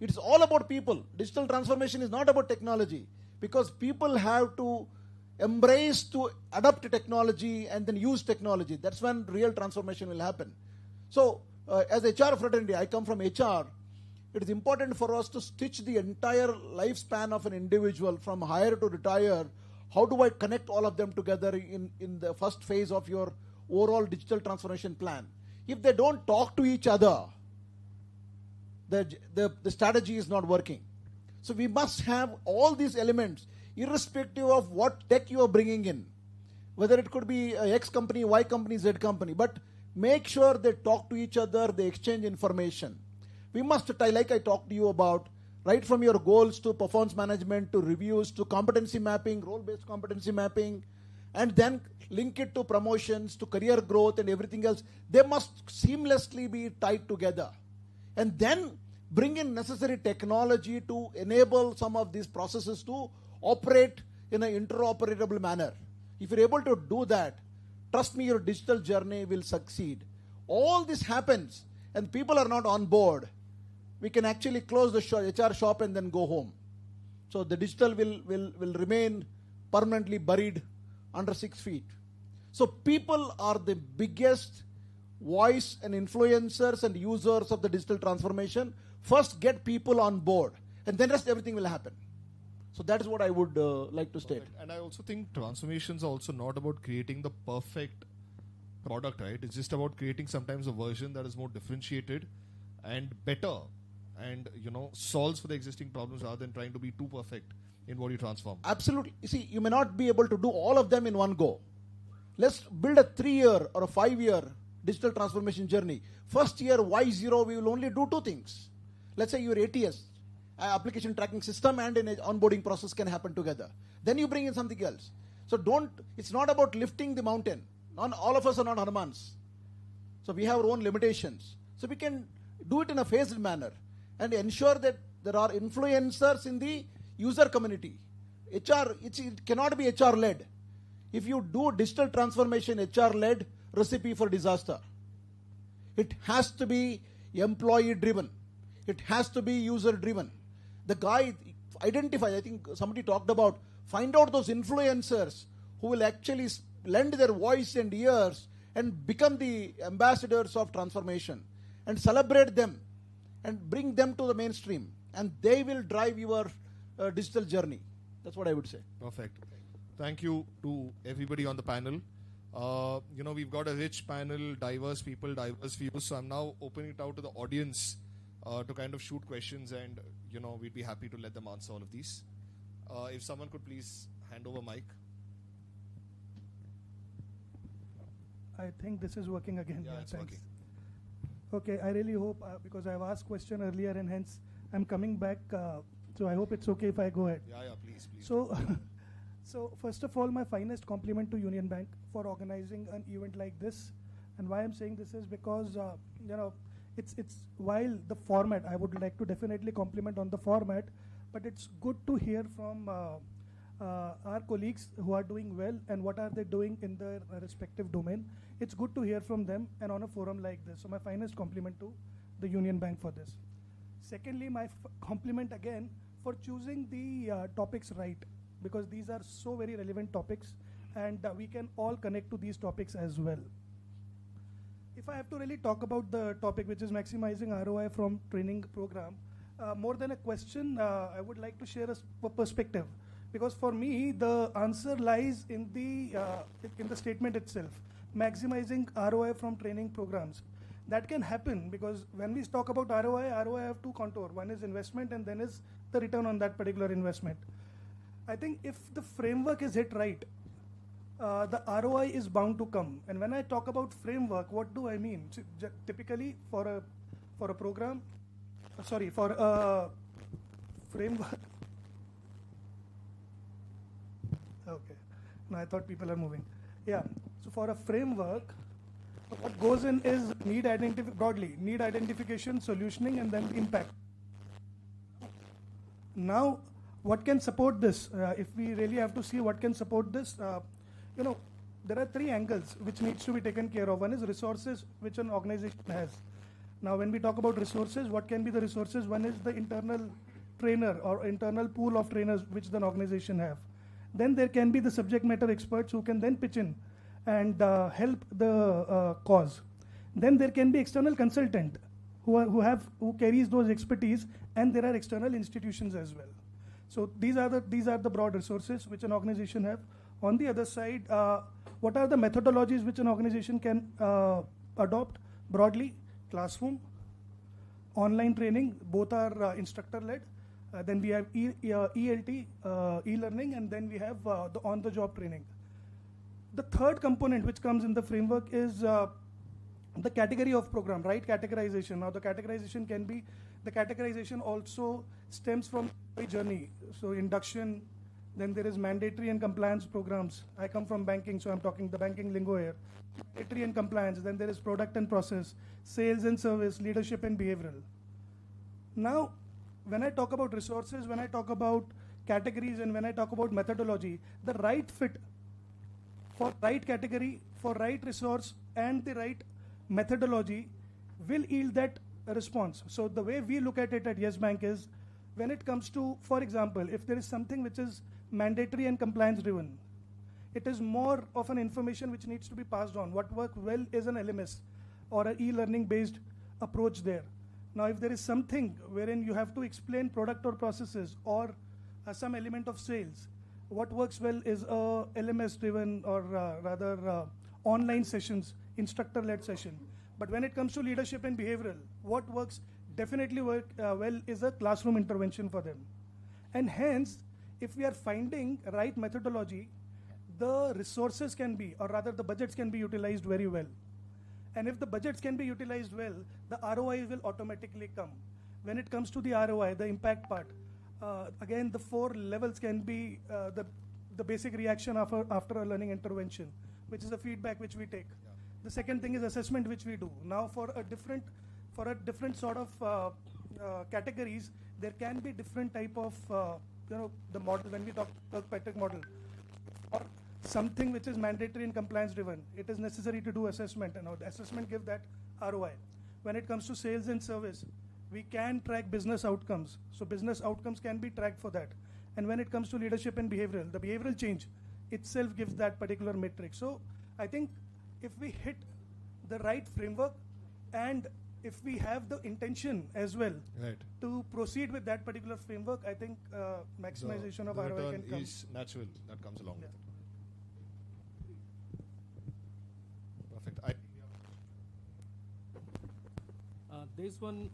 It's all about people. Digital transformation is not about technology because people have to embrace to adopt technology and then use technology. That's when real transformation will happen. So as HR fraternity, I come from HR, it is important for us to stitch the entire lifespan of an individual from hire to retire. How do I connect all of them together in the first phase of your overall digital transformation plan? If they don't talk to each other, the strategy is not working. So we must have all these elements, irrespective of what tech you are bringing in, whether it could be X company, Y company, Z company, but make sure they talk to each other, they exchange information. We must tie, like I talked to you about, right from your goals to performance management to reviews to competency mapping, role-based competency mapping, and then link it to promotions, to career growth and everything else. They must seamlessly be tied together. And then bring in necessary technology to enable some of these processes to operate in an interoperable manner. If you're able to do that, trust me, your digital journey will succeed. All this happens and people are not on board. we can actually close the HR shop and then go home. So the digital will remain permanently buried under 6 feet. So people are the biggest voice and influencers and users of the digital transformation. First get people on board, and then rest everything will happen. So that is what I would like to state. And I also think transformations are also not about creating the perfect product, right? It's just about creating sometimes a version that is more differentiated and better, and solves for the existing problems rather than trying to be too perfect in what you transform. Absolutely. You see, you may not be able to do all of them in one go. Let's build a 3-year or a 5-year digital transformation journey. First year, Y0, we will only do 2 things. Let's say your ATS, application tracking system, and an onboarding process can happen together. Then you bring in something else. So it's not about lifting the mountain. All of us are not Hanumans. So we have our own limitations. So we can do it in a phased manner and ensure that there are influencers in the user community. It cannot be HR-led. If you do digital transformation HR-led, recipe for disaster. It has to be employee-driven. It has to be user-driven. The guy identify, I think somebody talked about, find out those influencers who will actually lend their voice and ears and become the ambassadors of transformation, and celebrate them and bring them to the mainstream, and they will drive your digital journey. That's what I would say. Perfect. Thank you to everybody on the panel. We've got a rich panel, diverse people, diverse views. So I'm now opening it out to the audience to kind of shoot questions, and we'd be happy to let them answer all of these. If someone could please hand over mic. I think this is working again. Yeah, it's thanks. working. Okay, I really hope, because I've asked question earlier and hence I'm coming back, so I hope it's okay if I go ahead. Yeah, please. So, so first of all, my finest compliment to Union Bank for organizing an event like this. And why I'm saying this is because, it's while the format, I would like to definitely compliment on the format, but it's good to hear from our colleagues who are doing well and what are they doing in their respective domain. It's good to hear from them and on a forum like this. So my finest compliment to the Union Bank for this. Secondly, my compliment again for choosing the topics right, because these are so very relevant topics, and we can all connect to these topics as well. If I have to really talk about the topic, which is maximizing ROI from training program, more than a question, I would like to share a perspective, because for me the answer lies in the statement itself, maximizing ROI from training programs. That can happen because when we talk about ROI have 2 contours. One is investment and then is the return on that particular investment. I think if the framework is hit right, the ROI is bound to come. And when I talk about framework, what do I mean? Typically for a program, for a framework. Okay, no, I thought people are moving. Yeah, so for a framework, what goes in is need identification, solutioning, and then impact. Now, what can support this? If we really have to see what can support this, there are 3 angles which needs to be taken care of. One is resources which an organization has. Now, when we talk about resources, what can be the resources? One is the internal trainer or internal pool of trainers which the organization have. Then there can be the subject matter experts who can then pitch in and help the cause. Then there can be external consultant who carries those expertise, and there are external institutions as well. So these are the broad resources which an organization have. On the other side, what are the methodologies which an organization can adopt broadly? Classroom, online training, both are instructor-led. Then we have ELT, e-learning, and then we have the on-the-job training. The third component which comes in the framework is the category of program, right? Categorization. Now the categorization also stems from the journey. So induction, then there is mandatory and compliance programs. I come from banking, so I'm talking the banking lingo here. Mandatory and compliance, then there is product and process, sales and service, leadership and behavioral. Now, when I talk about resources, when I talk about categories, and when I talk about methodology, the right fit for right category, for right resource, and the right methodology will yield that response. So the way we look at it at Yes Bank is, when it comes to, for example, if there is something which is mandatory and compliance driven, it is more of an information which needs to be passed on. What works well is an LMS or an e-learning based approach there. Now, if there is something wherein you have to explain product or processes or some element of sales, what works well is a LMS driven or rather online sessions, instructor-led session. But when it comes to leadership and behavioral, what works definitely well is a classroom intervention for them. And hence, if we are finding right methodology, the resources can be, or rather the budgets can be utilized very well. And if the budgets can be utilized well, the ROI will automatically come. When it comes to the ROI, the impact part, again, the 4 levels can be the basic reaction after a learning intervention, which is a feedback which we take. Yeah. The second thing is assessment, which we do. Now, for a different sort of categories, there can be different type of the model. When we talk Patrick model, or something which is mandatory and compliance driven, it is necessary to do assessment, and the assessment give that ROI. When it comes to sales and service, we can track business outcomes. So business outcomes can be tracked for that. And when it comes to leadership and behavioral, the behavioral change itself gives that particular metric. So I think if we hit the right framework and if we have the intention as well to proceed with that particular framework, I think maximization of ROI can come. Is natural, that comes along with it. Perfect. There's one.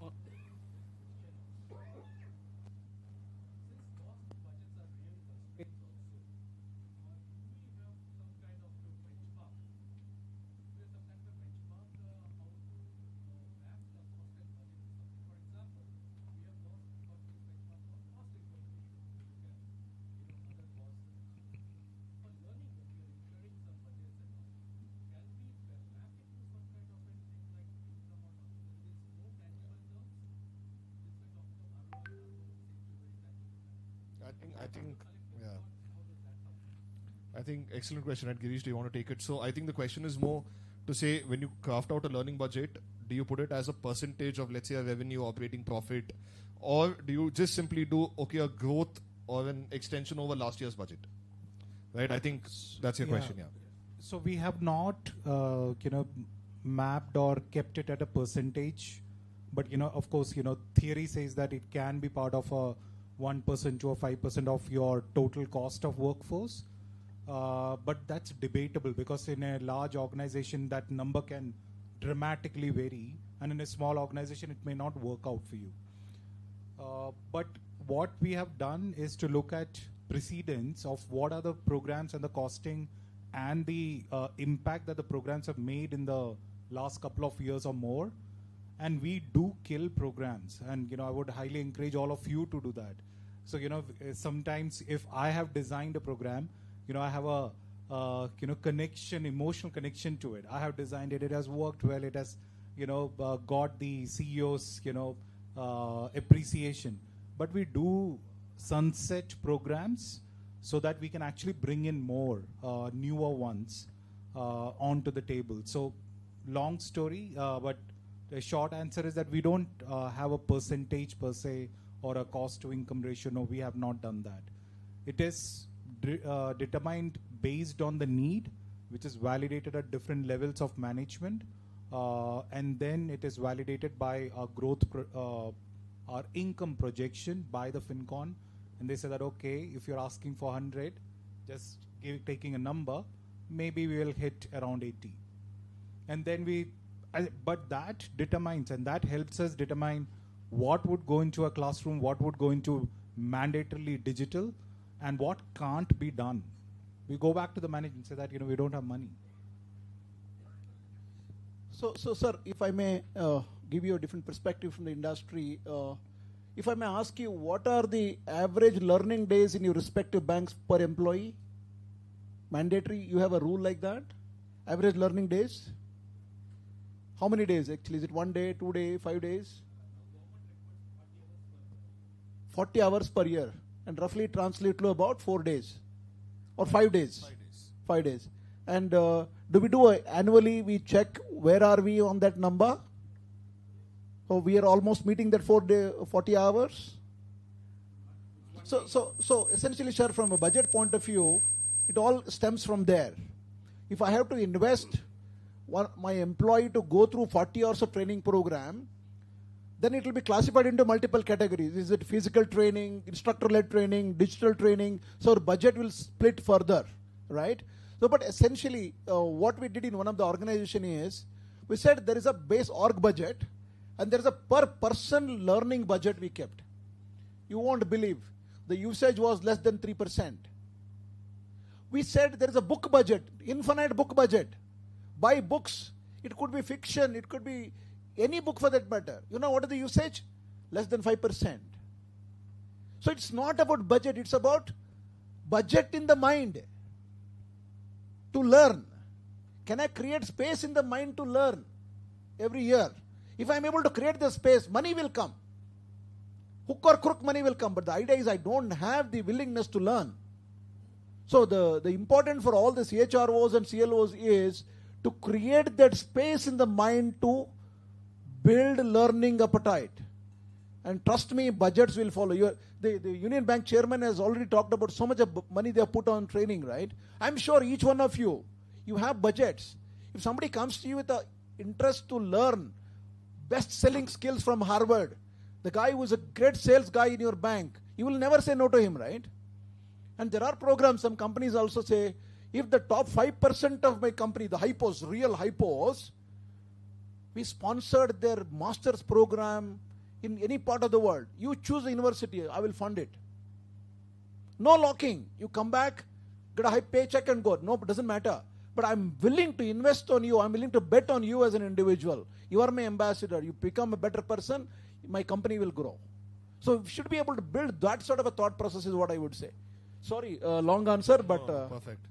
I think excellent question. And Girish, do you want to take it? So I think the question is more to say, when you craft out a learning budget, do you put it as a percentage of, let's say, a revenue, operating profit, or do you just simply do, okay, a growth or an extension over last year's budget? Right? I think that's your question, yeah. So we have not, mapped or kept it at a percentage, but, of course, theory says that it can be part of a 1% to a 5% of your total cost of workforce. But that's debatable, because in a large organization that number can dramatically vary, and in a small organization it may not work out for you. But what we have done is to look at precedents of what are the programs and the costing and the impact that the programs have made in the last couple of years or more. And we do kill programs, and I would highly encourage all of you to do that. So sometimes if I have designed a program, I have a connection, emotional connection to it. I have designed it. It has worked well. It has got the CEO's appreciation. But we do sunset programs so that we can actually bring in more newer ones onto the table. So long story, but the short answer is that we don't have a percentage per se or a cost to income ratio. No, we have not done that. It is determined based on the need, which is validated at different levels of management, and then it is validated by our growth, our income projection by the FinCon, and they say that, okay, if you're asking for 100, just taking a number, maybe we will hit around 80. And then but that determines, and that helps us determine what would go into a classroom, what would go into mandatorily digital, and what can't be done. We go back to the management and say that, we don't have money. So sir, if I may give you a different perspective from the industry, if I may ask you, what are the average learning days in your respective banks per employee? Mandatory, you have a rule like that? Average learning days? How many days actually? Is it 1 day, 2 days, 5 days? 40 hours per year. And roughly translate to about 4 days or 5 days. 5 days. And do we do annually? We check where are we on that number? So we are almost meeting that 40 hours. So essentially, sir, from a budget point of view, it all stems from there. If I have to invest my employee to go through 40 hours of training program, then it will be classified into multiple categories. Is it physical training, instructor-led training, digital training? So our budget will split further, right? So, but essentially, what we did in one of the organization is, we said there is a base org budget, and there is a per person learning budget we kept. You won't believe, the usage was less than 3%. We said there is a book budget, infinite book budget. Buy books. It could be fiction, it could be any book for that matter. You know what is the usage? Less than 5%. So it's not about budget, it's about budget in the mind to learn. Can I create space in the mind to learn every year? If I'm able to create the space, money will come. Hook or crook, money will come. But the idea is I don't have the willingness to learn. So the important for all the CHROs and CLOs is to create that space in the mind to build learning appetite. And trust me, budgets will follow. The Union Bank chairman has already talked about so much of money they have put on training, right? I'm sure each one of you have budgets. If somebody comes to you with an interest to learn best-selling skills from Harvard, the guy who is a great sales guy in your bank, you will never say no to him, right? And there are programs, some companies also say, if the top 5% of my company, the hypos, real hypos, we sponsored their master's program in any part of the world. You choose a university, I will fund it. No locking. You come back, get a high paycheck and go. No, it doesn't matter. But I'm willing to invest on you. I'm willing to bet on you as an individual. You are my ambassador. You become a better person, my company will grow. So we should be able to build that sort of a thought process is what I would say. Sorry, long answer, but... perfect.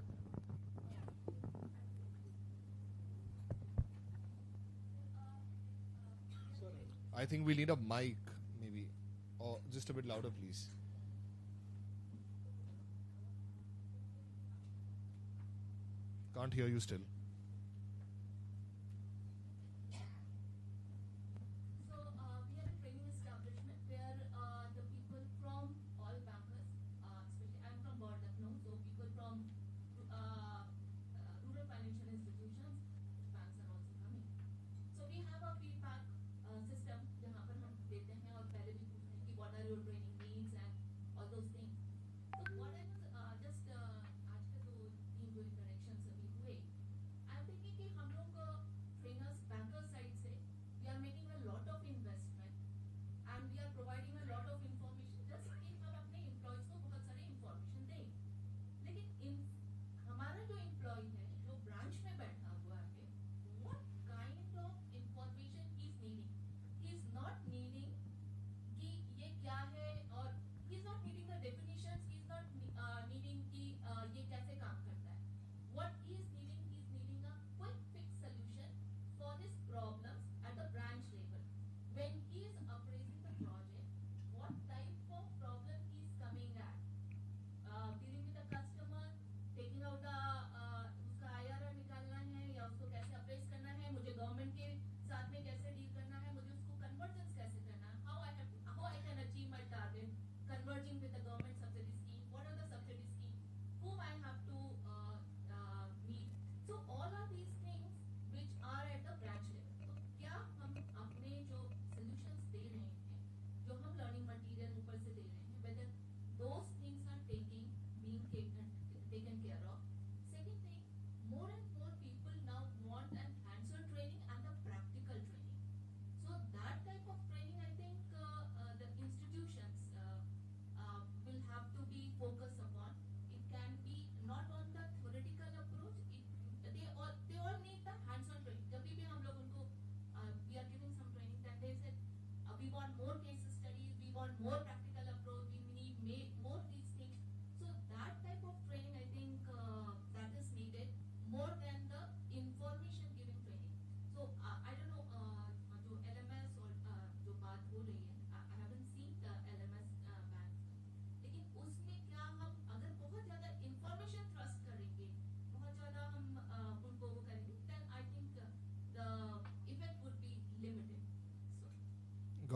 I think we need a mic, maybe. Or just a bit louder, please. Can't hear you still. So we are a training establishment where the people from all bankers, especially I'm from Lucknow, so people from rural financial institutions, banks are also coming. So we have a feedback system जहाँ पर हम देते हैं और पहले भी पूछते हैं कि what are your training needs and all those things. So what I was just आज के दो तीन जो interactions अभी हुए,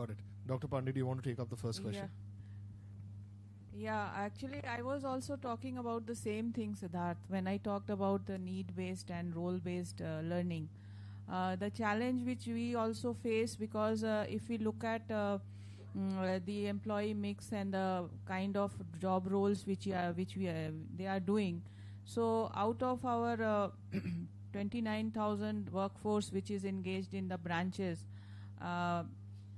Got it. Dr. Pandey, do you want to take up the first question? Yeah, actually, I was also talking about the same thing, Siddharth, when I talked about the need-based and role-based learning. The challenge which we also face, because if we look at the employee mix and the kind of job roles which they are doing, so out of our 29,000 workforce which is engaged in the branches,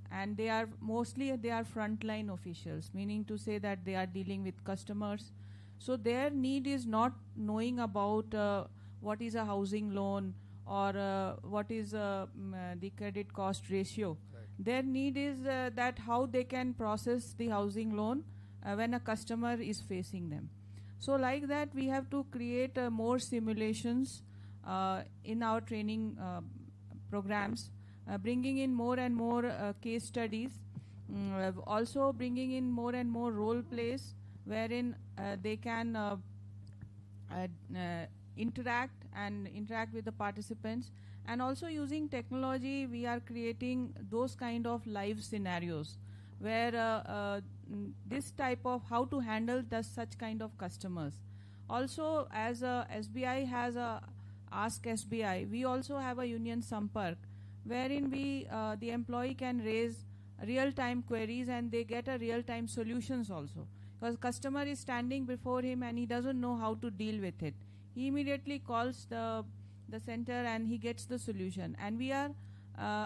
and they are frontline officials, meaning to say that they are dealing with customers. So their need is not knowing about what is a housing loan or what is the credit cost ratio. Right. Their need is that how they can process the housing loan when a customer is facing them. So like that, we have to create more simulations in our training programs, bringing in more and more case studies, also bringing in more and more role plays wherein they can interact with the participants. And also using technology, we are creating those kind of live scenarios where this type of how to handle such kind of customers. Also, as SBI has a Ask SBI, we also have a Union Sampark, wherein the employee can raise real-time queries and they get a real-time solutions also. Because customer is standing before him and he doesn't know how to deal with it. He immediately calls the center and he gets the solution. And we are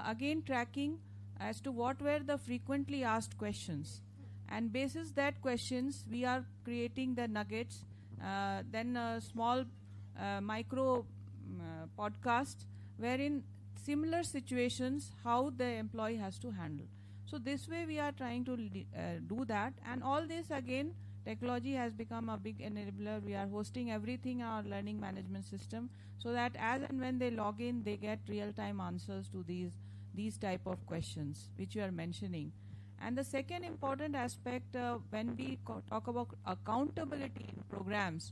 again tracking as to what were the frequently asked questions. And basis that questions, we are creating the nuggets, then a small micro podcast wherein similar situations, how the employee has to handle. So this way we are trying to do that. And all this again, technology has become a big enabler. We are hosting everything in our learning management system so that as and when they log in, they get real-time answers to these type of questions which you are mentioning. And the second important aspect when we talk about accountability in programs,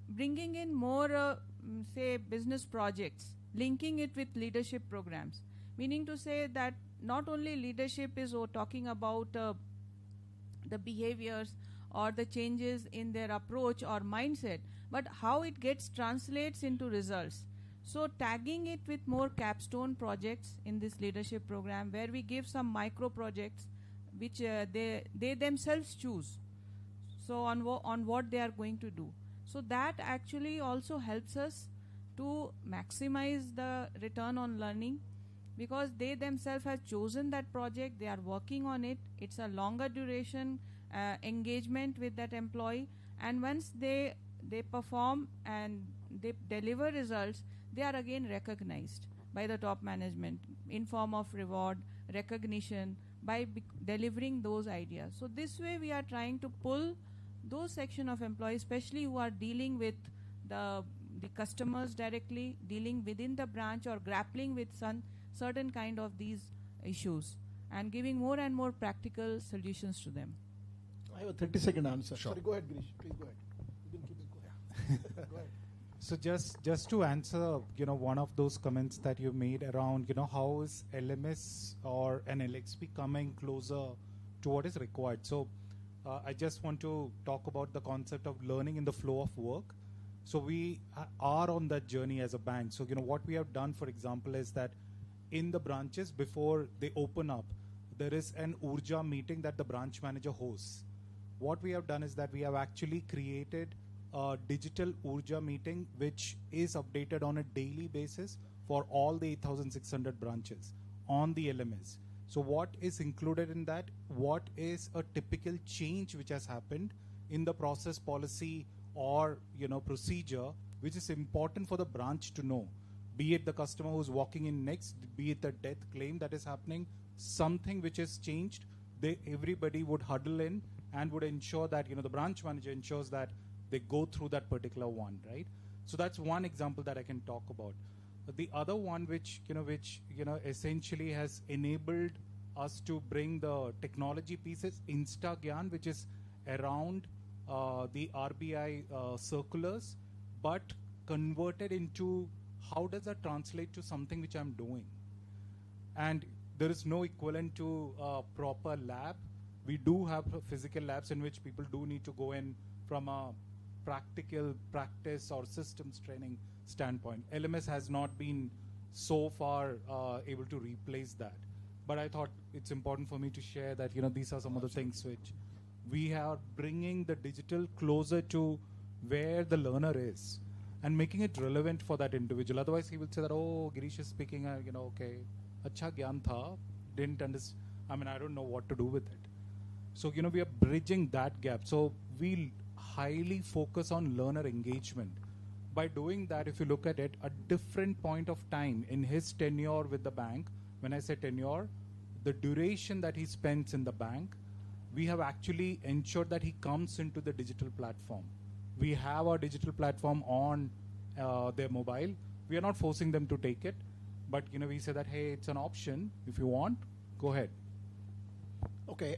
bringing in more say business projects, linking it with leadership programs, meaning to say that not only leadership is talking about the behaviors or the changes in their approach or mindset, but how it translates into results. So tagging it with more capstone projects in this leadership program, where we give some micro projects which they themselves choose, so on what they are going to do. So that actually also helps us to maximize the return on learning, because they themselves have chosen that project, they are working on it, it's a longer duration engagement with that employee, and once they perform and they deliver results, they are again recognized by the top management in form of reward, recognition, by delivering those ideas. So this way we are trying to pull those section of employees, especially who are dealing with the customers directly, dealing within the branch or grappling with certain kind of these issues, and giving more and more practical solutions to them. I have a 30-second answer. Sure. Sorry, go ahead, Girish. Please go ahead. You can keep it going. Go ahead. So just to answer, one of those comments that you made around, how is LMS or an LXP coming closer to what is required? So I just want to talk about the concept of learning in the flow of work. So we are on that journey as a bank. So, what we have done, for example, is that in the branches, before they open up, there is an Urja meeting that the branch manager hosts. What we have done is that we have actually created a digital Urja meeting which is updated on a daily basis for all the 8,600 branches on the LMS. So what is included in that? What is a typical change which has happened in the process, policy, or procedure, which is important for the branch to know? Be it the customer who's walking in next, be it the death claim that is happening, something which has changed, everybody would huddle in and would ensure that the branch manager ensures that they go through that particular one, right? So that's one example that I can talk about. The other one which essentially has enabled us to bring the technology pieces, InstaGyan, which is around the RBI circulars, but converted into how does that translate to something which I'm doing. And there is no equivalent to a proper lab. We do have physical labs in which people do need to go in from a practical practice or systems training standpoint. LMS has not been so far able to replace that. But I thought it's important for me to share that, these are some of the things which we are bringing the digital closer to where the learner is and making it relevant for that individual. Otherwise, he will say that, oh, Girish is speaking, okay, acha gyan tha, didn't understand. I don't know what to do with it. So, we are bridging that gap. So, we highly focus on learner engagement. By doing that, if you look at it, a different point of time in his tenure with the bank, when I say tenure, the duration that he spends in the bank, we have actually ensured that he comes into the digital platform. We have our digital platform on their mobile. We are not forcing them to take it, but we say that, hey, it's an option. If you want, go ahead. Okay,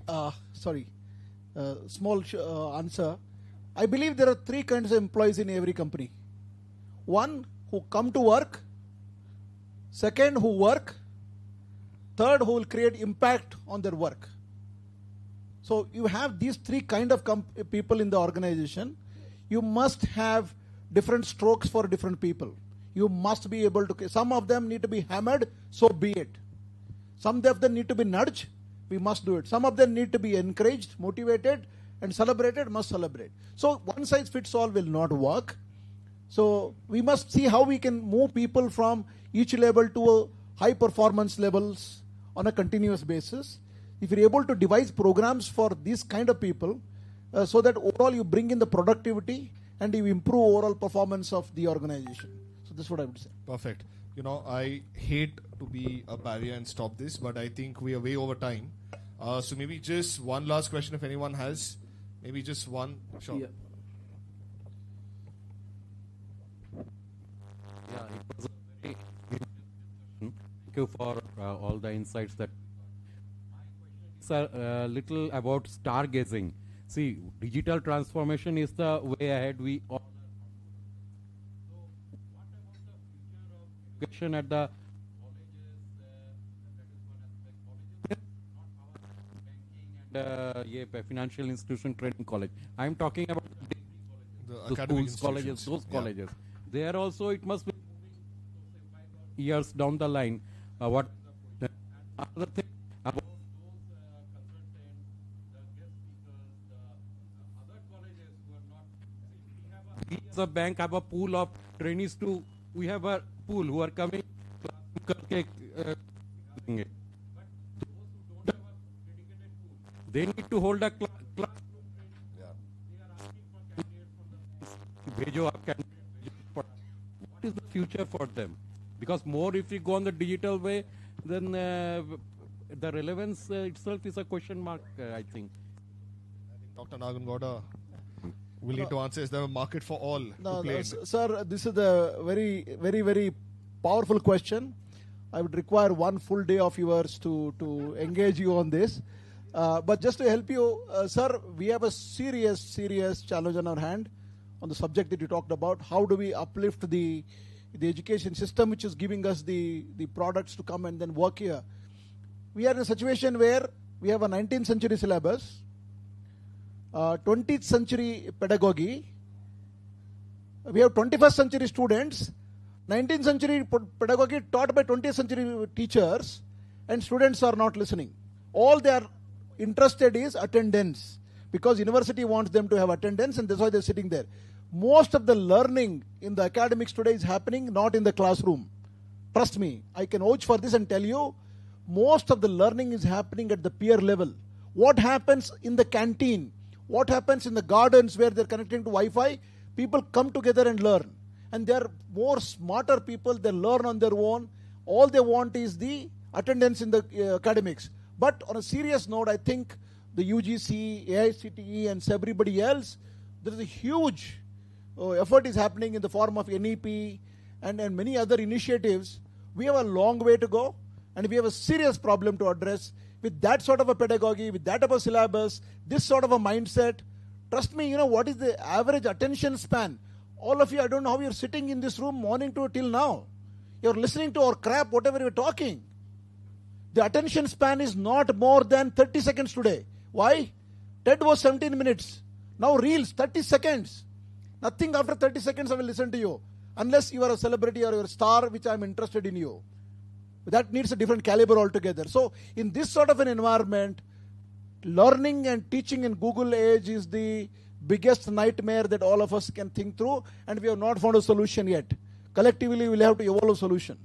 sorry. Small answer. I believe there are three kinds of employees in every company. One, who come to work. Second, who work. Third, who will create impact on their work. So you have these three kind of people in the organization. You must have different strokes for different people. You must be able to, some of them need to be hammered, so be it. Some of them need to be nudged, we must do it. Some of them need to be encouraged, motivated, and celebrated, must celebrate. So one size fits all will not work. So we must see how we can move people from each level to high performance levels on a continuous basis. If you're able to devise programs for these kind of people, so that overall you bring in the productivity and you improve overall performance of the organization. So this is what I would say. Perfect. I hate to be a barrier and stop this, but I think we are way over time. So maybe just one last question if anyone has. Maybe just one. Sure. Yeah. Yeah, it was a very good discussion. Thank you for all the insights that. My question is a little about stargazing. See, digital transformation is the way ahead we all are. So, what about the future of education at the colleges? That is one aspect. Colleges, not our banking and financial institution training college. I am talking about the academic schools, colleges, those colleges. There also it must be years down the line. What the other thing about those consultants, the guest speakers, the other colleges who are not. We as a bank have a pool of trainees to. We have a pool who are coming. But those who don't have a dedicated pool, they need to hold a classroom training. Yeah. They are asking for candidates from the bhejo aap candidate. What is the future for them? Because more if we go on the digital way, then the relevance itself is a question mark, I think. Dr. Nagangowda will need to answer. Is there a market for all to play in? Sir, this is a very, very, very powerful question. I would require one full day of yours to engage you on this. But just to help you, sir, we have a serious challenge on our hand on the subject that you talked about. How do we uplift the education system which is giving us the products to come and then work here? We are in a situation where we have a 19th century syllabus, 20th century pedagogy, we have 21st century students, 19th century pedagogy taught by 20th century teachers, and students are not listening. All they are interested is attendance, because university wants them to have attendance, and that's why they're sitting there. Most of the learning in the academics today is happening not in the classroom. Trust me, I can vouch for this and tell you, most of the learning is happening at the peer level. What happens in the canteen? What happens in the gardens where they're connecting to Wi-Fi? People come together and learn. And they're more smarter people, they learn on their own. All they want is the attendance in the academics. But on a serious note, I think the UGC, AICTE and everybody else, there is a huge effort is happening in the form of NEP and many other initiatives. We have a long way to go, and we have a serious problem to address with that sort of a pedagogy, with that of a syllabus, this sort of a mindset. Trust me, what is the average attention span? All of you, I don't know how you're sitting in this room morning to till now. You're listening to our crap, whatever you're talking. The attention span is not more than 30 seconds today. Why? TED was 17 minutes. Now Reels, 30 seconds. Nothing after 30 seconds I will listen to you. Unless you are a celebrity or you're a star, which I'm interested in you. That needs a different caliber altogether. So in this sort of an environment, learning and teaching in Google age is the biggest nightmare that all of us can think through, and we have not found a solution yet. Collectively, we'll have to evolve a solution.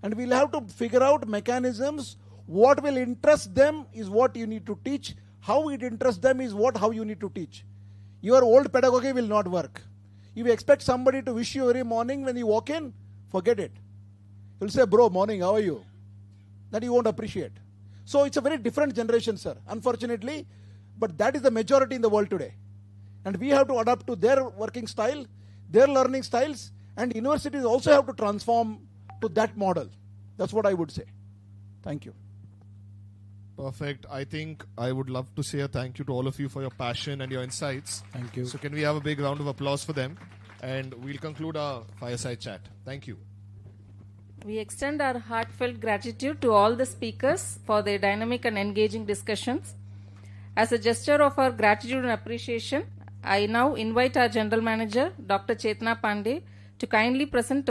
And we'll have to figure out mechanisms. What will interest them is what you need to teach. How it interests them is how you need to teach. Your old pedagogy will not work. If you expect somebody to wish you every morning when you walk in, forget it. He'll say, bro, morning, how are you? That you won't appreciate. So it's a very different generation, sir, unfortunately. But that is the majority in the world today. And we have to adapt to their working style, their learning styles, and universities also have to transform to that model. That's what I would say. Thank you. Perfect. I think I would love to say a thank you to all of you for your passion and your insights. Thank you. So can we have a big round of applause for them? And we'll conclude our fireside chat. Thank you. We extend our heartfelt gratitude to all the speakers for their dynamic and engaging discussions. As a gesture of our gratitude and appreciation, I now invite our General Manager, Dr. Chetna Pandey, to kindly present